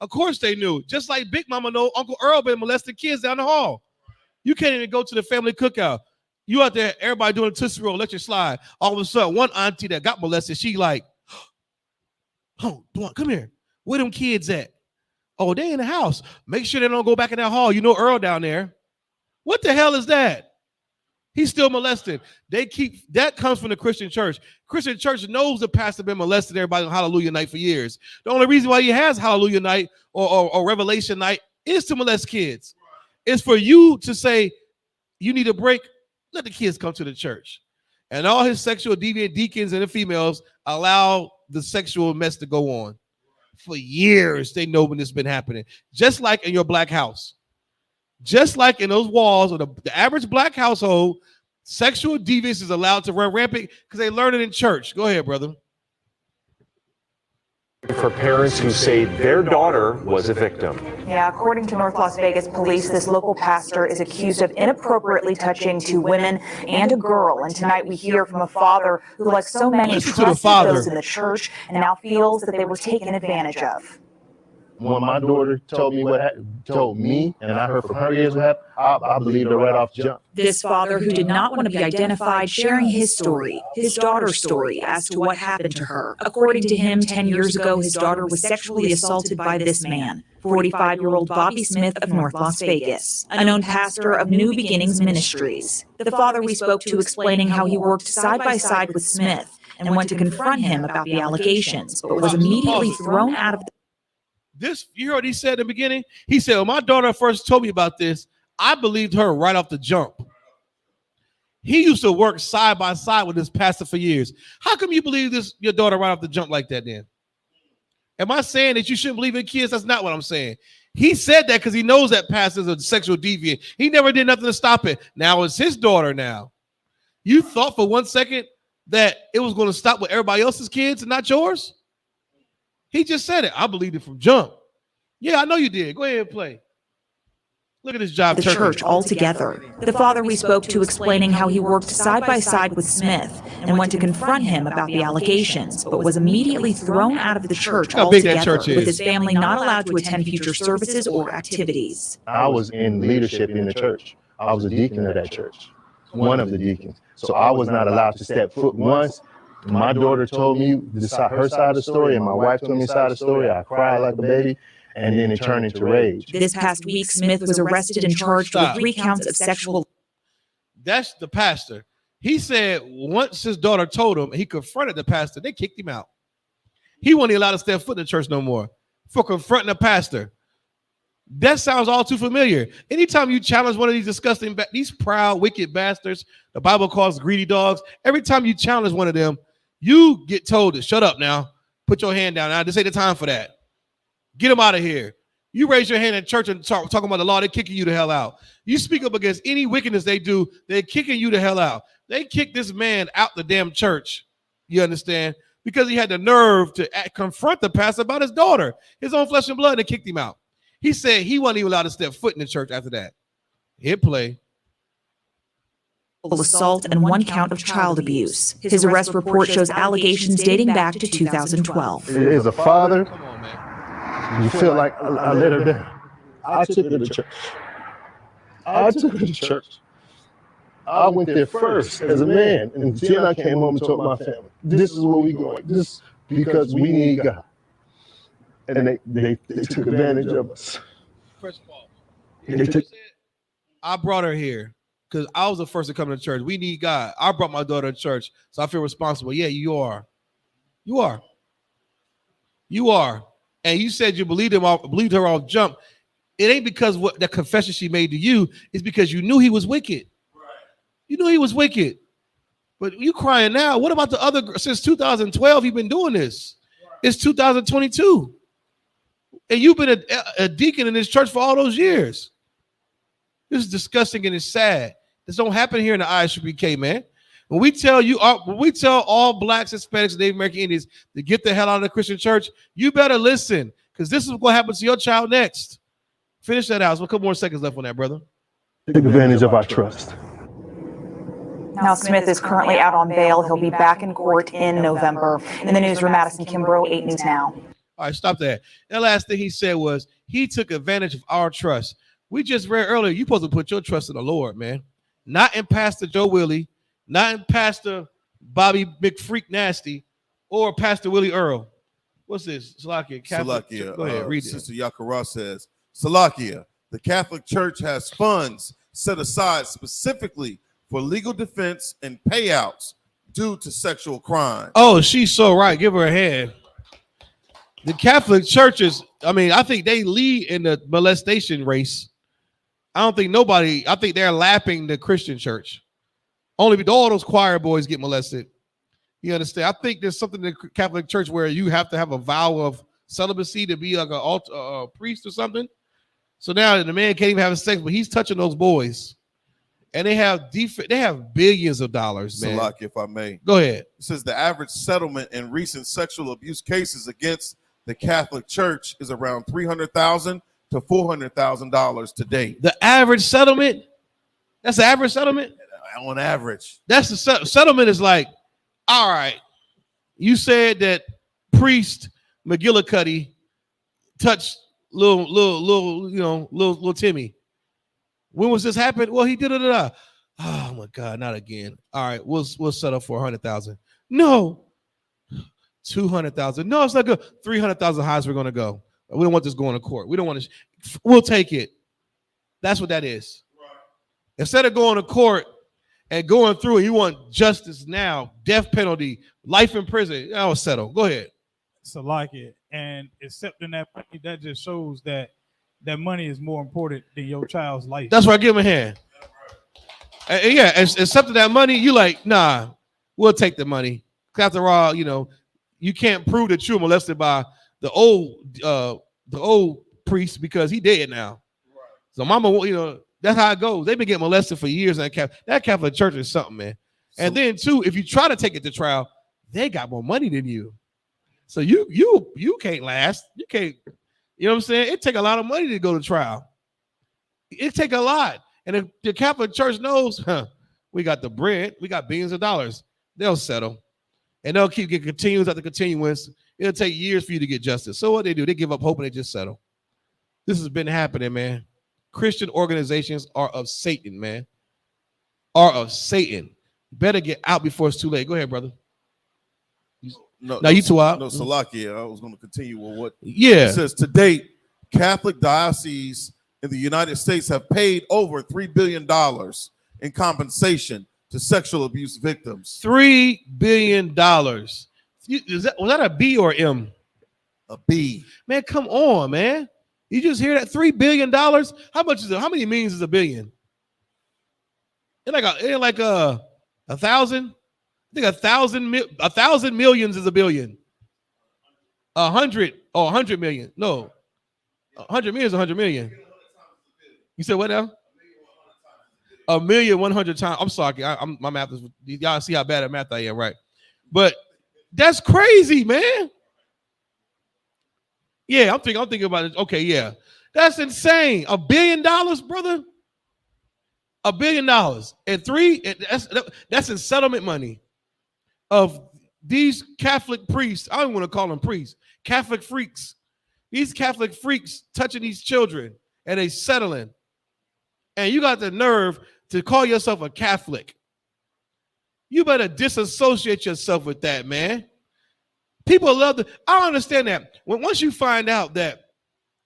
Of course they knew. Just like Big Mama know Uncle Earl been molesting kids down the hall. You can't even go to the family cookout. You out there, everybody doing a Tootsie Roll, let you slide. All of a sudden, one auntie that got molested, she like, oh, come here. Where them kids at? Oh, they in the house. Make sure they don't go back in that hall. You know Earl down there. What the hell is that? He's still molested. That comes from the Christian church. Christian church knows the pastor been molesting everybody on Hallelujah night for years. The only reason why he has Hallelujah night or Revelation night is to molest kids. It's for you to say, you need a break. Let the kids come to the church. And all his sexual deviant deacons and the females allow the sexual mess to go on. For years, they know when this has been happening. Just like in your black house. Just like in those walls of the average black household, sexual deviance is allowed to run rampant because they learn it in church. Go ahead, brother. For parents who say their daughter was a victim. Yeah, according to North Las Vegas police, this local pastor is accused of inappropriately touching two women and a girl. And tonight we hear from a father who, like so many, trusted those in the church and now feels that they were taken advantage of. When my daughter told me, and I heard from her ears what happened, I believed her right off the jump. This father, who did not want to be identified, sharing his story, his daughter's story, as to what happened to her. According to him, 10 years ago, his daughter was sexually assaulted by this man, 45-year-old Bobby Smith of North Las Vegas, a known pastor of New Beginnings Ministries. The father we spoke to explaining how he worked side by side with Smith and went to confront him about the allegations, but was immediately thrown out of the You heard what he said in the beginning? He said, when my daughter first told me about this, I believed her right off the jump. He used to work side by side with this pastor for years. How come you believe your daughter right off the jump like that then? Am I saying that you shouldn't believe in kids? That's not what I'm saying. He said that because he knows that pastor's a sexual deviant. He never did nothing to stop it. Now it's his daughter now. You thought for 1 second that it was going to stop with everybody else's kids and not yours? He just said it. I believed it from jump. Yeah, I know you did. Go ahead and play. Look at this job. The church altogether. The father we spoke to explaining how he worked side by side with Smith and went to confront him about the allegations, but was immediately thrown out of the church altogether, with his family not allowed to attend future services or activities. I was in leadership in the church. I was a deacon of that church, one of the deacons. So I was not allowed to step foot once. My daughter told me her side of the story, and my wife told me her side of the story. I cried like a baby, and then it turned into rage. This past week, Smith was arrested and charged with 3 counts of sexual. That's the pastor. He said once his daughter told him, he confronted the pastor. They kicked him out. He wasn't allowed to step foot in the church no more for confronting a pastor. That sounds all too familiar. Anytime you challenge one of these disgusting, these proud, wicked bastards, the Bible calls greedy dogs. Every time you challenge one of them, you get told to shut up now. Put your hand down now. This ain't the time for that. Get them out of here. You raise your hand in church and talking about the law, they're kicking you the hell out. You speak up against any wickedness they do, they're kicking you the hell out. They kicked this man out the damn church. You understand? Because he had the nerve to confront the pastor about his daughter, his own flesh and blood, and they kicked him out. He said he wasn't even allowed to step foot in the church after that. Hit play. Assault and 1 count of child abuse. His arrest report shows allegations dating back to 2012. As a father, Come on, man. you feel like I let her down. I took her to church. I went there first as a man, and then I came home and told my family, this is where we're going. This because we need God. And they took advantage of us. First of all, I brought her here because I was the first to come to church. We need God. I brought my daughter to church, so I feel responsible. Yeah, you are. You are. You are. And you said you believed her off jump. It ain't because what the confession she made to you. It's because you knew he was wicked. Right. You knew he was wicked. But you crying now. What about the other? Since 2012, you've been doing this. Right. It's 2022. And you've been a deacon in this church for all those years. This is disgusting and it's sad. This don't happen here in the Isupk, man. When we tell all blacks, Hispanics, and Native American Indians to get the hell out of the Christian church, you better listen, because this is what happens to your child next. Finish that out. So a couple more seconds left on that, brother. Take advantage of our trust. Now, Smith is currently out on bail. He'll be back in court in November. In the newsroom, Madison Kimbrough, 8 News Now. All right, stop that. That last thing he said was he took advantage of our trust. We just read earlier, you're supposed to put your trust in the Lord, man. Not in Pastor Joe Willie, not in Pastor Bobby McFreak Nasty, or Pastor Willie Earl. What's this? Salakia. Salakia. Go ahead, read it. Sister Yakara says, Salakia, the Catholic Church has funds set aside specifically for legal defense and payouts due to sexual crime. Oh, she's so right. Give her a hand. The Catholic churches, I think they lead in the molestation race. I think they're lapping the Christian church. Only all those choir boys get molested. You understand? I think there's something in the Catholic church where you have to have a vow of celibacy to be like a priest or something. So now the man can't even have sex, but he's touching those boys. And they have billions of dollars, man. Salaki, if I may. Go ahead. It says the average settlement in recent sexual abuse cases against the Catholic Church is around $300,000 to $400,000 to date. The average settlement? That's the average settlement? On average. That's the settlement is like, all right, you said that priest McGillicuddy touched little Timmy. When was this happened? Well, he did it. Oh my God, not again. All right, we'll settle for $100,000. No, $200,000. No, it's not good. $300,000 highest we're gonna go. We don't want this going to court. We don't want to. We'll take it. That's what that is. Right. Instead of going to court and going through, you want justice now, death penalty, life in prison. I'll settle. Go ahead. So like it, and accepting that money, that just shows that money is more important than your child's life. That's why I give him a hand. And yeah, accepting that money, you like, nah, we'll take the money. After all, you can't prove that you were molested by the old priest because he dead now. Right. So mama, that's how it goes. They've been getting molested for years. That Catholic Church is something, man. And then too, if you try to take it to trial, they got more money than you. So you can't last. You can't. You know what I'm saying? It take a lot of money to go to trial. It take a lot. And if the Catholic Church knows, we got the bread, we got billions of dollars, they'll settle. And they'll keep getting continuance after continuance. It'll take years for you to get justice. So what they do, they give up hope and they just settle. This has been happening, man. Christian organizations are of Satan, man. Are of Satan. Better get out before it's too late. Go ahead, brother. You too out. No, Salakia. I was going to continue with what. Yeah. It says to date, Catholic dioceses in the United States have paid over $3 billion in compensation to sexual abuse victims. $3 billion. Was that a B or M? A B. Man, come on, man. You just hear that? $3 billion? How much is it? How many millions is a billion? It's like a thousand. I think 1,000 millions is a billion. 100 million. No, 100 million is 100 million. You said what now? 1,100,000 times. I'm sorry. My math is. Y'all see how bad at math I am, right? But that's crazy, man. Yeah, I'm thinking about it. Okay, yeah, that's insane. $1 billion, brother. $1 billion and that's in settlement money of these Catholic priests. I don't want to call them priests. Catholic freaks. These Catholic freaks touching these children and they settling. And you got the nerve to call yourself a Catholic. You better disassociate yourself with that, man. People love I understand that. Once you find out that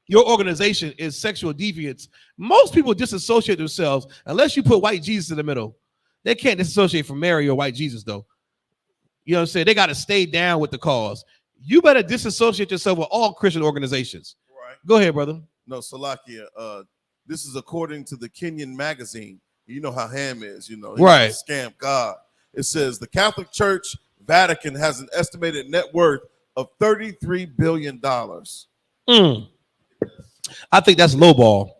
your organization is sexual deviants, most people disassociate themselves unless you put white Jesus in the middle. They can't disassociate from Mary or white Jesus, though. You know what I'm saying? They got to stay down with the cause. You better disassociate yourself with all Christian organizations. Right. Go ahead, brother. No, Salakia. This is according to the Kenyan magazine. You know how Ham is, right? Scam God. It says the Catholic Church Vatican has an estimated net worth of $33 billion. I think that's lowball.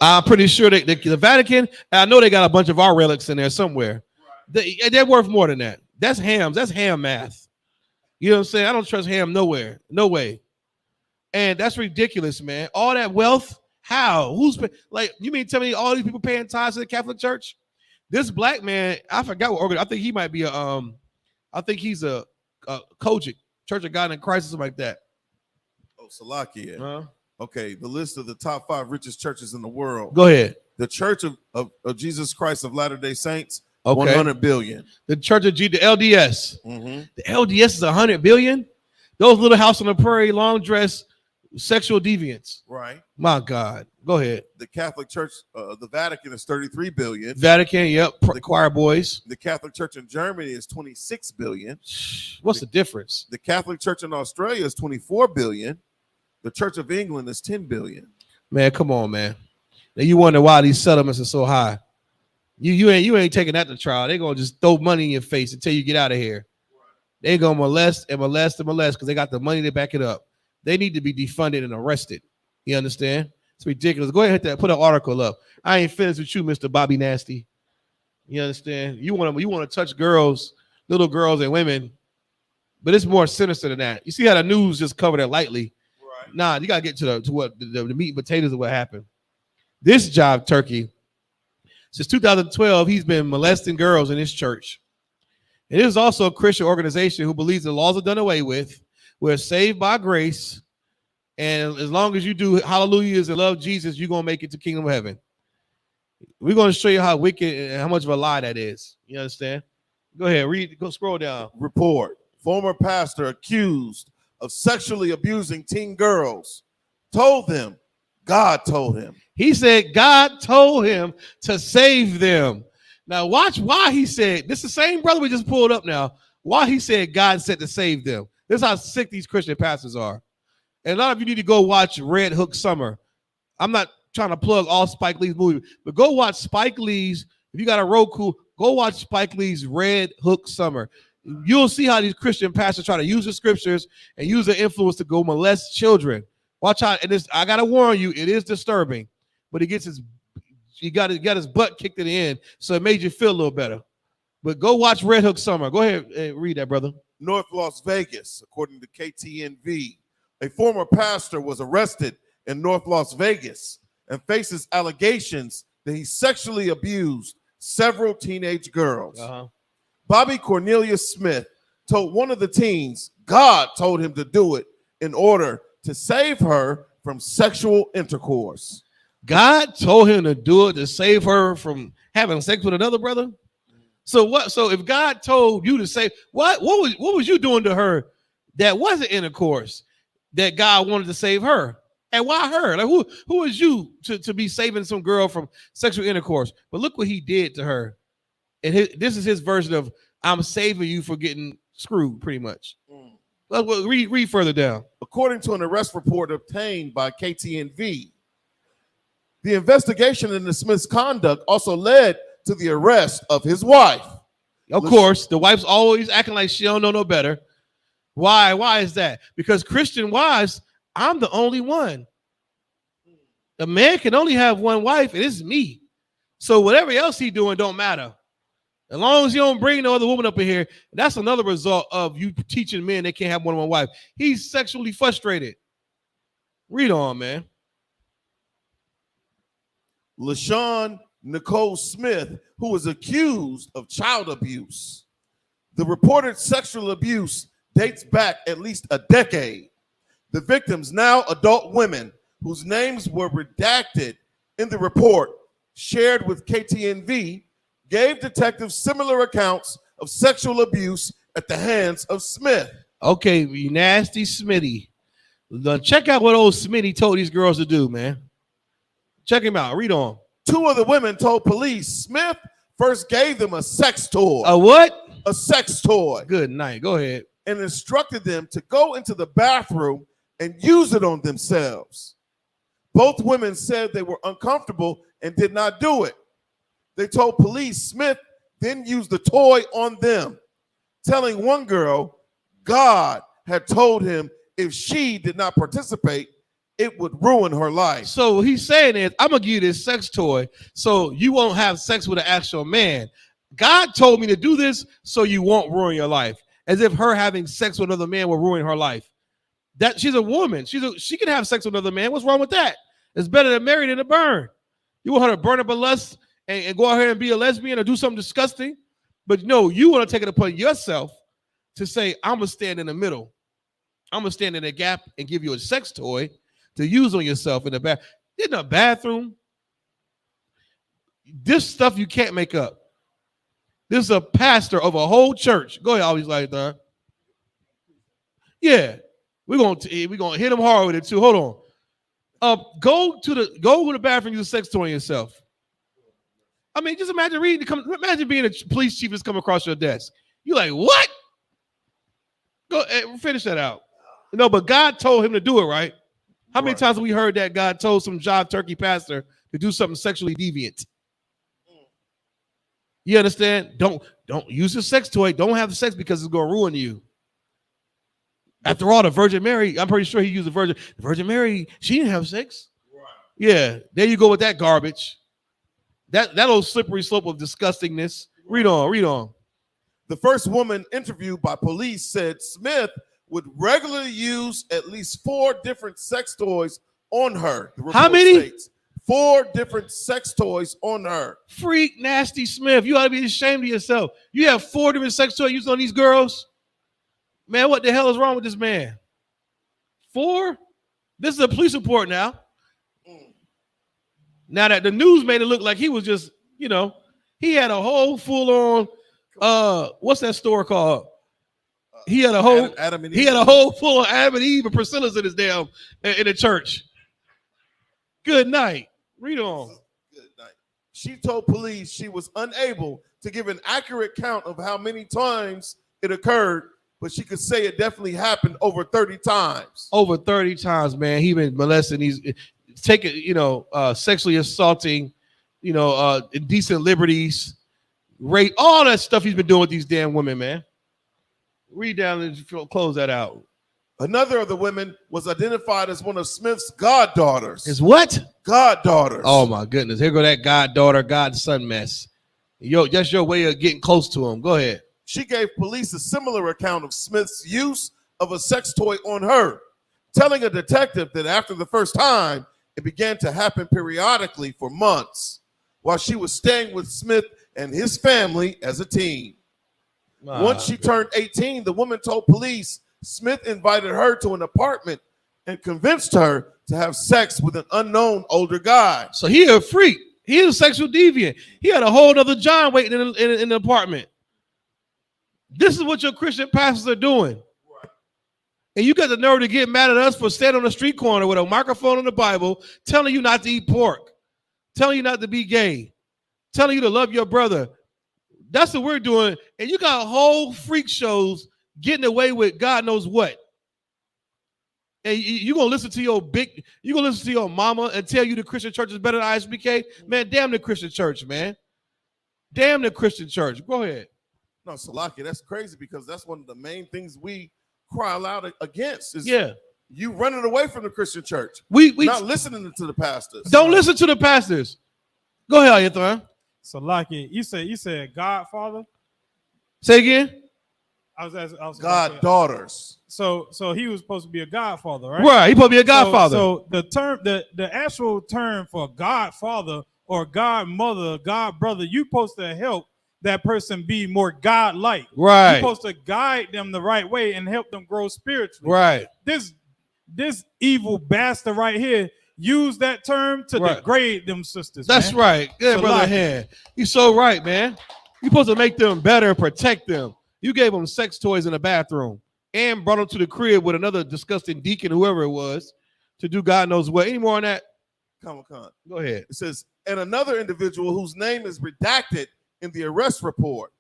I'm pretty sure that the Vatican, I know they got a bunch of our relics in there somewhere, They're worth more than that. That's hams. That's ham math. You know what I'm saying? I don't trust ham nowhere. No way. And that's ridiculous, man. All that wealth, how? Who's like? You mean tell me all these people paying tithes to the Catholic Church? This black man, I forgot what organ. I think he might be I think he's a Kojic, Church of God in Christ, or something like that. Oh, Salakia. Okay, the list of the top 5 richest churches in the world. Go ahead. The Church of Jesus Christ of Latter-day Saints, okay. 100 billion. The Church of the LDS. Mm-hmm. The LDS is 100 billion. Those little house on the prairie, long dress, sexual deviants. Right. My God. Go ahead. The Catholic Church, the Vatican is 33 billion. Vatican, yep. The choir boys. The Catholic Church in Germany is 26 billion. What's the difference? The Catholic Church in Australia is 24 billion. The Church of England is 10 billion. Man, come on, man. Now you wonder why these settlements are so high. You ain't taking that to trial. They're gonna just throw money in your face until you get out of here. They're gonna molest because they got the money to back it up. They need to be defunded and arrested. You understand? It's ridiculous. Go ahead and hit that. Put an article up. I ain't finished with you, Mr. Bobby Nasty. You understand? You want to touch girls, little girls and women, but it's more sinister than that. You see how the news just covered it lightly. Right. Nah, you gotta get to the meat and potatoes of what happened. This job turkey, since 2012, he's been molesting girls in his church. It is also a Christian organization who believes the laws are done away with. We're saved by grace. And as long as you do hallelujahs and love Jesus, you're going to make it to kingdom of heaven. We're going to show you how wicked and how much of a lie that is. You understand? Go ahead. Go scroll down. Report. Former pastor accused of sexually abusing teen girls told them God told him. He said God told him to save them. Now watch why he said, this is the same brother we just pulled up now, why he said God said to save them. This is how sick these Christian pastors are. And a lot of you need to go watch Red Hook Summer. I'm not trying to plug all Spike Lee's movies, but go watch Spike Lee's. If you got a Roku, go watch Spike Lee's Red Hook Summer. You'll see how these Christian pastors try to use the scriptures and use their influence to go molest children. Watch out. And I got to warn you, it is disturbing, but he got his butt kicked in the end. So it made you feel a little better. But go watch Red Hook Summer. Go ahead and read that, brother. North Las Vegas, according to KTNV, a former pastor was arrested in North Las Vegas and faces allegations that he sexually abused several teenage girls. Bobby Cornelius Smith told one of the teens God told him to do it in order to save her from sexual intercourse. God told him to do it to save her from having sex with another brother? So what? So if God told you to say what was you doing to her that wasn't intercourse that God wanted to save her? And why her? Like who is you to be saving some girl from sexual intercourse? But look what he did to her. And this is his version of I'm saving you for getting screwed, pretty much. Read further down. According to an arrest report obtained by KTNV, the investigation into Smith's conduct also led to the arrest of his wife. Of course, the wife's always acting like she don't know no better. Why? Why is that? Because Christian wives, I'm the only one. A man can only have one wife, and it's me. So whatever else he doing don't matter. As long as you don't bring no other woman up in here, that's another result of you teaching men they can't have more than one wife. He's sexually frustrated. Read on, man. LaShawn Nicole Smith, who was accused of child abuse. The reported sexual abuse dates back at least a decade. The victims, now adult women, whose names were redacted in the report shared with KTNV, gave detectives similar accounts of sexual abuse at the hands of Smith. Okay, you nasty Smitty. Check out what old Smitty told these girls to do, man. Check him out. Read on. Two of the women told police Smith first gave them a sex toy. A what? A sex toy. Good night. Go ahead. And instructed them to go into the bathroom and use it on themselves. Both women said they were uncomfortable and did not do it. They told police Smith then used the toy on them, telling one girl God had told him if she did not participate, it would ruin her life. So he's saying is, I'm going to give you this sex toy so you won't have sex with an actual man. God told me to do this so you won't ruin your life. As if her having sex with another man will ruin her life. That she's a woman. She can have sex with another man. What's wrong with that? It's better to marry than to burn. You want her to burn up a lust and go out here and be a lesbian or do something disgusting? But no, you want to take it upon yourself to say, I'm going to stand in the middle. I'm going to stand in the gap and give you a sex toy to use on yourself in the bathroom. This stuff you can't make up. This is a pastor of a whole church. Go ahead, always like that. Yeah, we're gonna hit him hard with it too. Hold on. Go to the bathroom, use a sex toy on yourself. I mean, just imagine imagine being a police chief that's come across your desk. You're like, what? Go finish that out. No, but God told him to do it, right? How many times have we heard that God told some jive turkey pastor to do something sexually deviant? You understand? Don't use a sex toy. Don't have sex because it's going to ruin you. After all, the Virgin Mary, I'm pretty sure he used the Virgin Mary, she didn't have sex. Right. Yeah, there you go with that garbage. That old slippery slope of disgustingness. Read on. The first woman interviewed by police said Smith would regularly use at least 4 different sex toys on her. How many? States. 4 different sex toys on her. Freak nasty Smith. You ought to be ashamed of yourself. You have 4 different sex toys used on these girls? Man, what the hell is wrong with this man? 4? This is a police report now. Now that the news made it look like he was just, he had a whole full-on, what's that store called? He had a whole Adam and Eve. He had a whole full of Adam and Eve and Priscilla's in his in the church. Good night. Read on. Good night. She told police she was unable to give an accurate count of how many times it occurred, but she could say it definitely happened over 30 times. Over 30 times, man. He been molesting, he's taking, sexually assaulting, indecent liberties, rape, all that stuff he's been doing with these damn women, man. Read down and close that out. Another of the women was identified as one of Smith's goddaughters. His what? Goddaughters. Oh my goodness. Here go that goddaughter, godson mess. That's your way of getting close to him. Go ahead. She gave police a similar account of Smith's use of a sex toy on her, telling a detective that after the first time, it began to happen periodically for months while she was staying with Smith and his family as a teen. Once she turned 18, the woman told police Smith invited her to an apartment and convinced her to have sex with an unknown older guy. So he a freak. He is a sexual deviant. He had a whole other John waiting in the apartment. This is what your Christian pastors are doing. Right. And you got the nerve to get mad at us for standing on the street corner with a microphone and the Bible, telling you not to eat pork, telling you not to be gay, telling you to love your brother. That's what we're doing. And you got whole freak shows getting away with God knows what. And you're going to listen to your mama and tell you the Christian church is better than ISBK? Man, damn the Christian church, man. Damn the Christian church. Go ahead. No, Salaki, that's crazy because that's one of the main things we cry aloud against is you running away from the Christian church. We not listening to the pastors. Don't listen to the pastors. Go ahead, Ayathan. Salaki, you said Godfather? Say again? I was goddaughters. So he was supposed to be a godfather, right? Right, he supposed to be a godfather. So the term, the actual term for godfather or godmother, godbrother, you supposed to help that person be more godlike. Right. You're supposed to guide them the right way and help them grow spiritually. Right. This evil bastard right here use that term to degrade them sisters. That's right. Good, so brother Hand. You're so right, man. You're supposed to make them better and protect them. You gave them sex toys in the bathroom and brought them to the crib with another disgusting deacon, whoever it was, to do God knows what. Any more on that? Come. Go ahead. It says, and another individual whose name is redacted in the arrest report.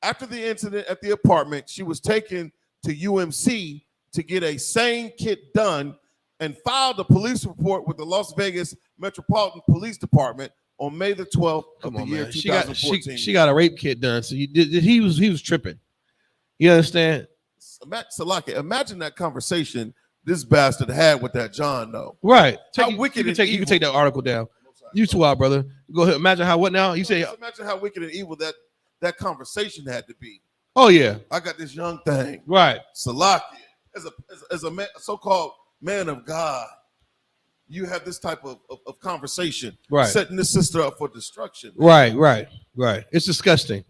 After the incident at the apartment, she was taken to UMC to get a SANE kit done and filed a police report with the Las Vegas Metropolitan Police Department on May the 12th of the year 2014. She got a rape kit done, so he was tripping. You understand? Salaki, imagine that conversation this bastard had with that John, though. Right. How wicked you can take that article down. You too, brother. Go ahead. Imagine how what now? You say imagine how wicked and evil that that conversation had to be. Oh yeah. I got this young thing, Right. Salaki, as a so-called man of God. You have this type of conversation, right? Setting this sister up for destruction. Right. It's disgusting.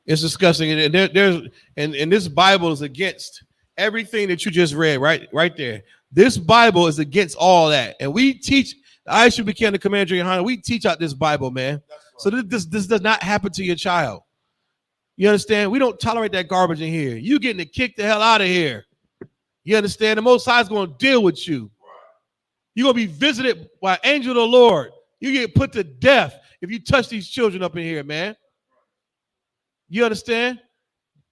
It's disgusting, and this Bible is against everything that you just read. Right there. This Bible is against all that, and we teach. I should become the commander in Hana. We teach out this Bible, man. Right. So this does not happen to your child. You understand? We don't tolerate that garbage in here. You getting to kick the hell out of here. You understand? The Most High is going to deal with you. You're going to be visited by an angel of the Lord. You get put to death if you touch these children up in here, man. You understand?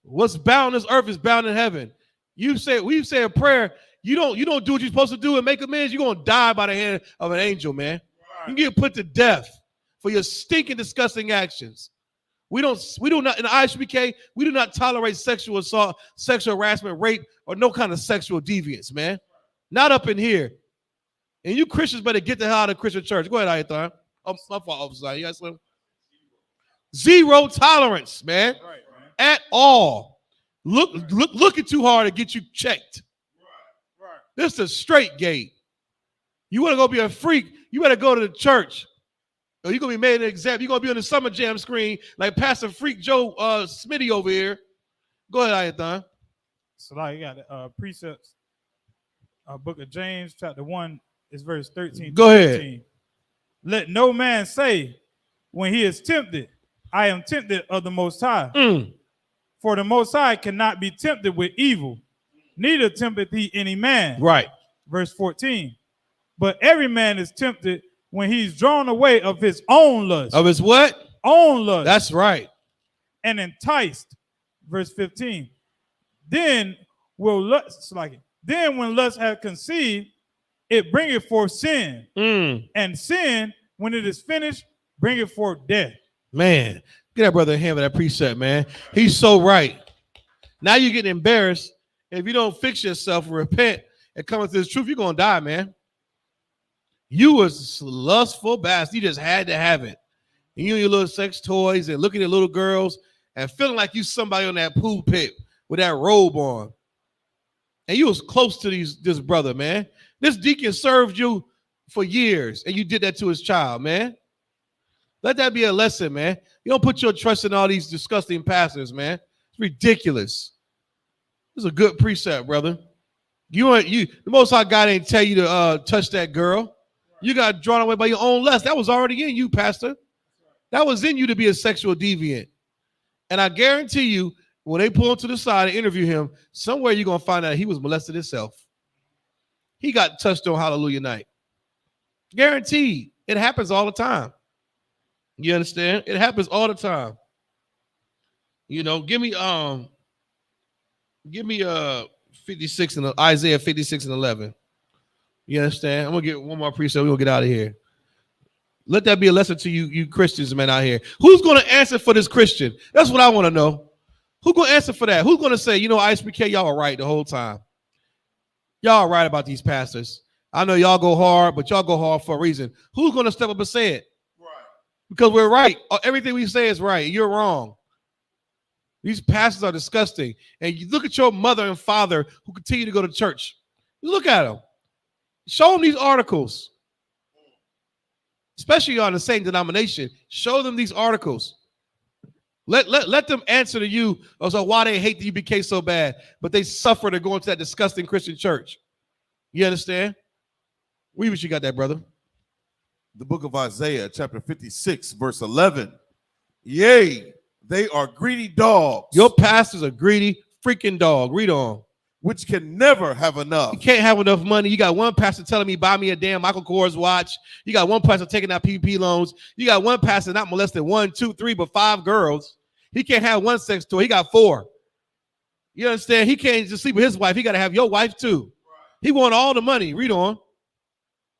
What's bound on this earth is bound in heaven. We say a prayer. You don't do what you're supposed to do and make amends. You're going to die by the hand of an angel, man. You get put to death for your stinking, disgusting actions. We do not in the Isupk, we do not tolerate sexual assault, sexual harassment, rape, or no kind of sexual deviance, man. Not up in here. And you Christians better get the hell out of Christian church. Go ahead, Ayathan. Oh, my fault, officer. You guys slim? Zero tolerance, man. Right, at all. Looking too hard to get you checked. Right. This is a straight gate. You want to go be a freak, you better go to the church. Or you're going to be made an example. You're going to be on the Summer Jam screen like Pastor Freak Joe Smitty over here. Go ahead, Ayathan. So now you got precepts. Book of James, chapter 1, is verse 13. Go ahead. Let no man say when he is tempted, I am tempted of the Most High. For the Most High cannot be tempted with evil, neither tempteth he any man. Right. Verse 14. But every man is tempted when he's drawn away of his own lust. Of his what? Own lust. That's right. And enticed. Verse 15. Then will lust, then when lust hath conceived, it bringeth forth sin. And sin, when it is finished, bringeth forth death. Man, get that brother a hand with that precept, man. He's so right. Now you're getting embarrassed. If you don't fix yourself, repent, and come into this truth, you're going to die, man. You was lustful bastard. You just had to have it. And you and your little sex toys and looking at little girls and feeling like you somebody on that pool pit with that robe on. And you was close to this brother, man. This deacon served you for years, and you did that to his child, man. Let that be a lesson, man. You don't put your trust in all these disgusting pastors, man. It's ridiculous. This is a good precept, brother. The Most High God ain't tell you to touch that girl. You got drawn away by your own lust. That was already in you, pastor. That was in you to be a sexual deviant. And I guarantee you, when they pull him to the side and interview him, somewhere you're going to find out he was molested himself. He got touched on Hallelujah night. Guaranteed. It happens all the time. You understand? It happens all the time. You know, give me 56 and Isaiah 56 and 11. You understand? I'm gonna get one more precept. We're gonna get out of here. Let that be a lesson to you Christians, man, out here. Who's gonna answer for this Christian? That's what I want to know. Who's gonna answer for that? Who's gonna say, Isupk, y'all are right the whole time? Y'all are right about these pastors. I know y'all go hard, but y'all go hard for a reason. Who's gonna step up and say it? Right. Because we're right. Everything we say is right. You're wrong. These pastors are disgusting. And you look at your mother and father who continue to go to church. Look at them. Show them these articles. Especially on the same denomination. Show them these articles. Let them answer to you also why they hate the UBK so bad, but they suffer to go into that disgusting Christian church. You understand? We wish you got that, brother. The book of Isaiah, chapter 56, verse 11. Yea, they are greedy dogs. Your pastor's a greedy freaking dog. Read on. Which can never have enough. You can't have enough money. You got one pastor telling me, buy me a damn Michael Kors watch. You got one pastor taking out PPP loans. You got one pastor not molesting 1, 2, 3, but 5 girls. He can't have one sex toy. He got 4. You understand? He can't just sleep with his wife. He got to have your wife too. He want all the money. Read on.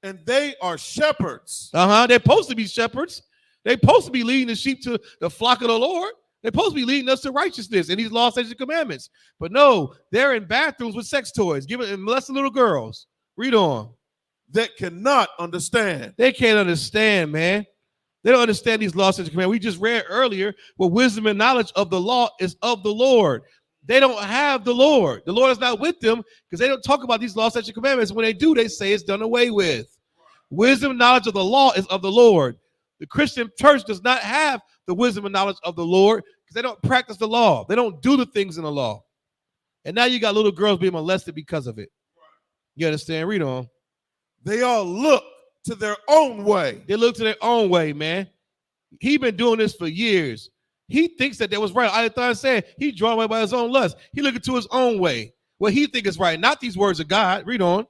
And they are shepherds. They're supposed to be shepherds. They're supposed to be leading the sheep to the flock of the Lord. They're supposed to be leading us to righteousness and these laws, statutes, and commandments. But no, they're in bathrooms with sex toys, molesting little girls. Read on. That cannot understand. They can't understand, man. They don't understand these laws, statutes, and commandments. We just read earlier where wisdom and knowledge of the law is of the Lord. They don't have the Lord. The Lord is not with them because they don't talk about these laws, statutes, and commandments. When they do, they say it's done away with. Wisdom and knowledge of the law is of the Lord. The Christian church does not have the wisdom and knowledge of the Lord because they don't practice the law. They don't do the things in the law. And now you got little girls being molested because of it. You understand? Read on. They all look to their own way. They look to their own way, man. He been doing this for years. He thinks that was right. I thought I said he drawn away by his own lust. He looking to his own way. What he think is right, not these words of God. Read on.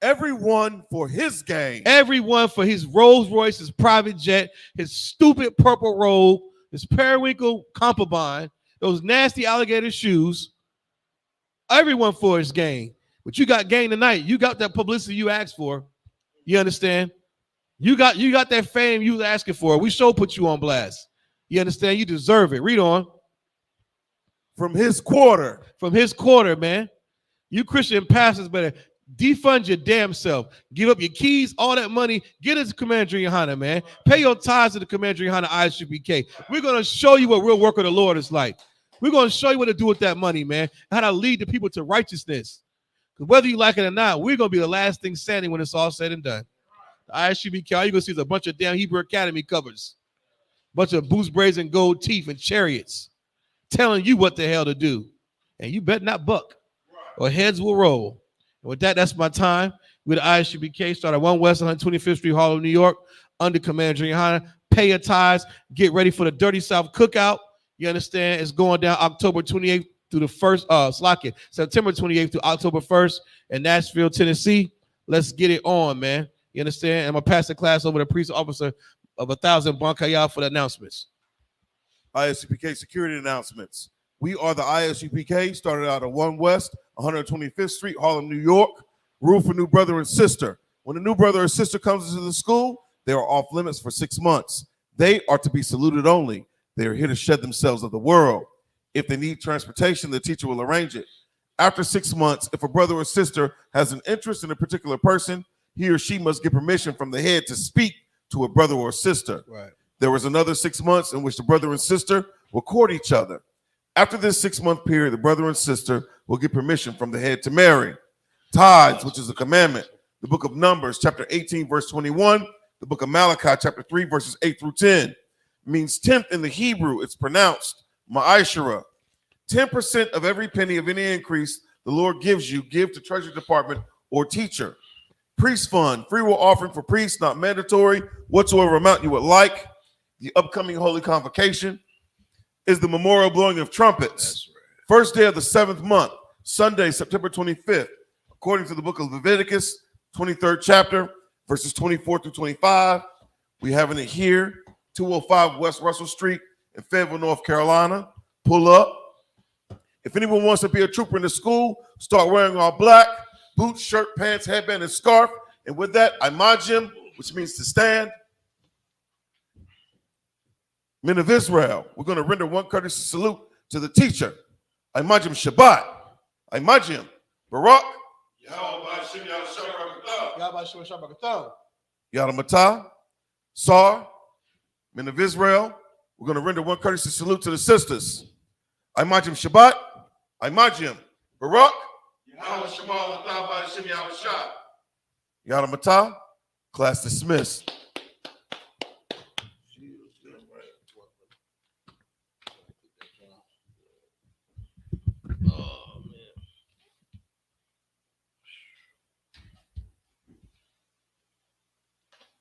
Everyone for his gain. Everyone for his Rolls Royce, his private jet, his stupid purple robe, his periwinkle concubine, those nasty alligator shoes. Everyone for his gain. But you got gain tonight. You got that publicity you asked for. You understand? You got that fame you was asking for. We sure put you on blast. You understand? You deserve it. Read on. From his quarter. From his quarter, man. You Christian pastors better defund your damn self. Give up your keys, all that money. Get it to Commander Johanna, man. Pay your tithes to the Commander Johanna ISUPK. We're going to show you what real work of the Lord is like. We're going to show you what to do with that money, man. How to lead the people to righteousness. Because whether you like it or not, we're going to be the last thing standing when it's all said and done. The ISUPK, all you're going to see is a bunch of damn Hebrew Academy covers. Bunch of boots, braids, and gold teeth and chariots telling you what the hell to do. And you better not buck or heads will roll. And with that, that's my time. With the ISUPK, start at 1 West 125th Street, Harlem, New York, under Commander Johanna. Pay your tithes. Get ready for the Dirty South Cookout. You understand? It's going down October 28th through the 1st, September 28th through October 1st in Nashville, Tennessee. Let's get it on, man. You understand? I'm going to pass the class over to Priest Officer of 1,000 Bon Kayal for the announcements. ISUPK security announcements. We are the ISUPK, started out at 1 West, 125th Street, Harlem, New York. Rule for new brother and sister. When a new brother or sister comes into the school, they are off limits for 6 months. They are to be saluted only. They are here to shed themselves of the world. If they need transportation, the teacher will arrange it. After 6 months, if a brother or sister has an interest in a particular person, he or she must get permission from the head to speak to a brother or sister. Right. There was another 6 months in which the brother and sister will court each other. After this 6-month period, the brother and sister will get permission from the head to marry. Tithes, which is a commandment. The book of Numbers, chapter 18, verse 21. The book of Malachi, chapter 3, verses 8 through 10. Means tenth in the Hebrew. It's pronounced ma'ashara. 10% of every penny of any increase the Lord gives you, give to Treasury Department or teacher. Priest fund, free will offering for priests, not mandatory, whatsoever amount you would like. The upcoming Holy Convocation is the memorial blowing of trumpets. Right. First day of the 7th month, Sunday, September 25th, according to the book of Leviticus, 23rd chapter, verses 24 through 25. We having it here, 205 West Russell Street in Fayetteville, North Carolina. Pull up. If anyone wants to be a trooper in the school, start wearing all black, boots, shirt, pants, headband, and scarf. And with that, imajim, which means to stand. Men of Israel, we're going to render one courtesy salute to the teacher. Imajim Shabbat. Imajim Barak. Yadamatah. Sar. Men of Israel, we're going to render one courtesy salute to the sisters. Imajim Shabbat. Imajim Barak. Yadamatah. Class dismissed.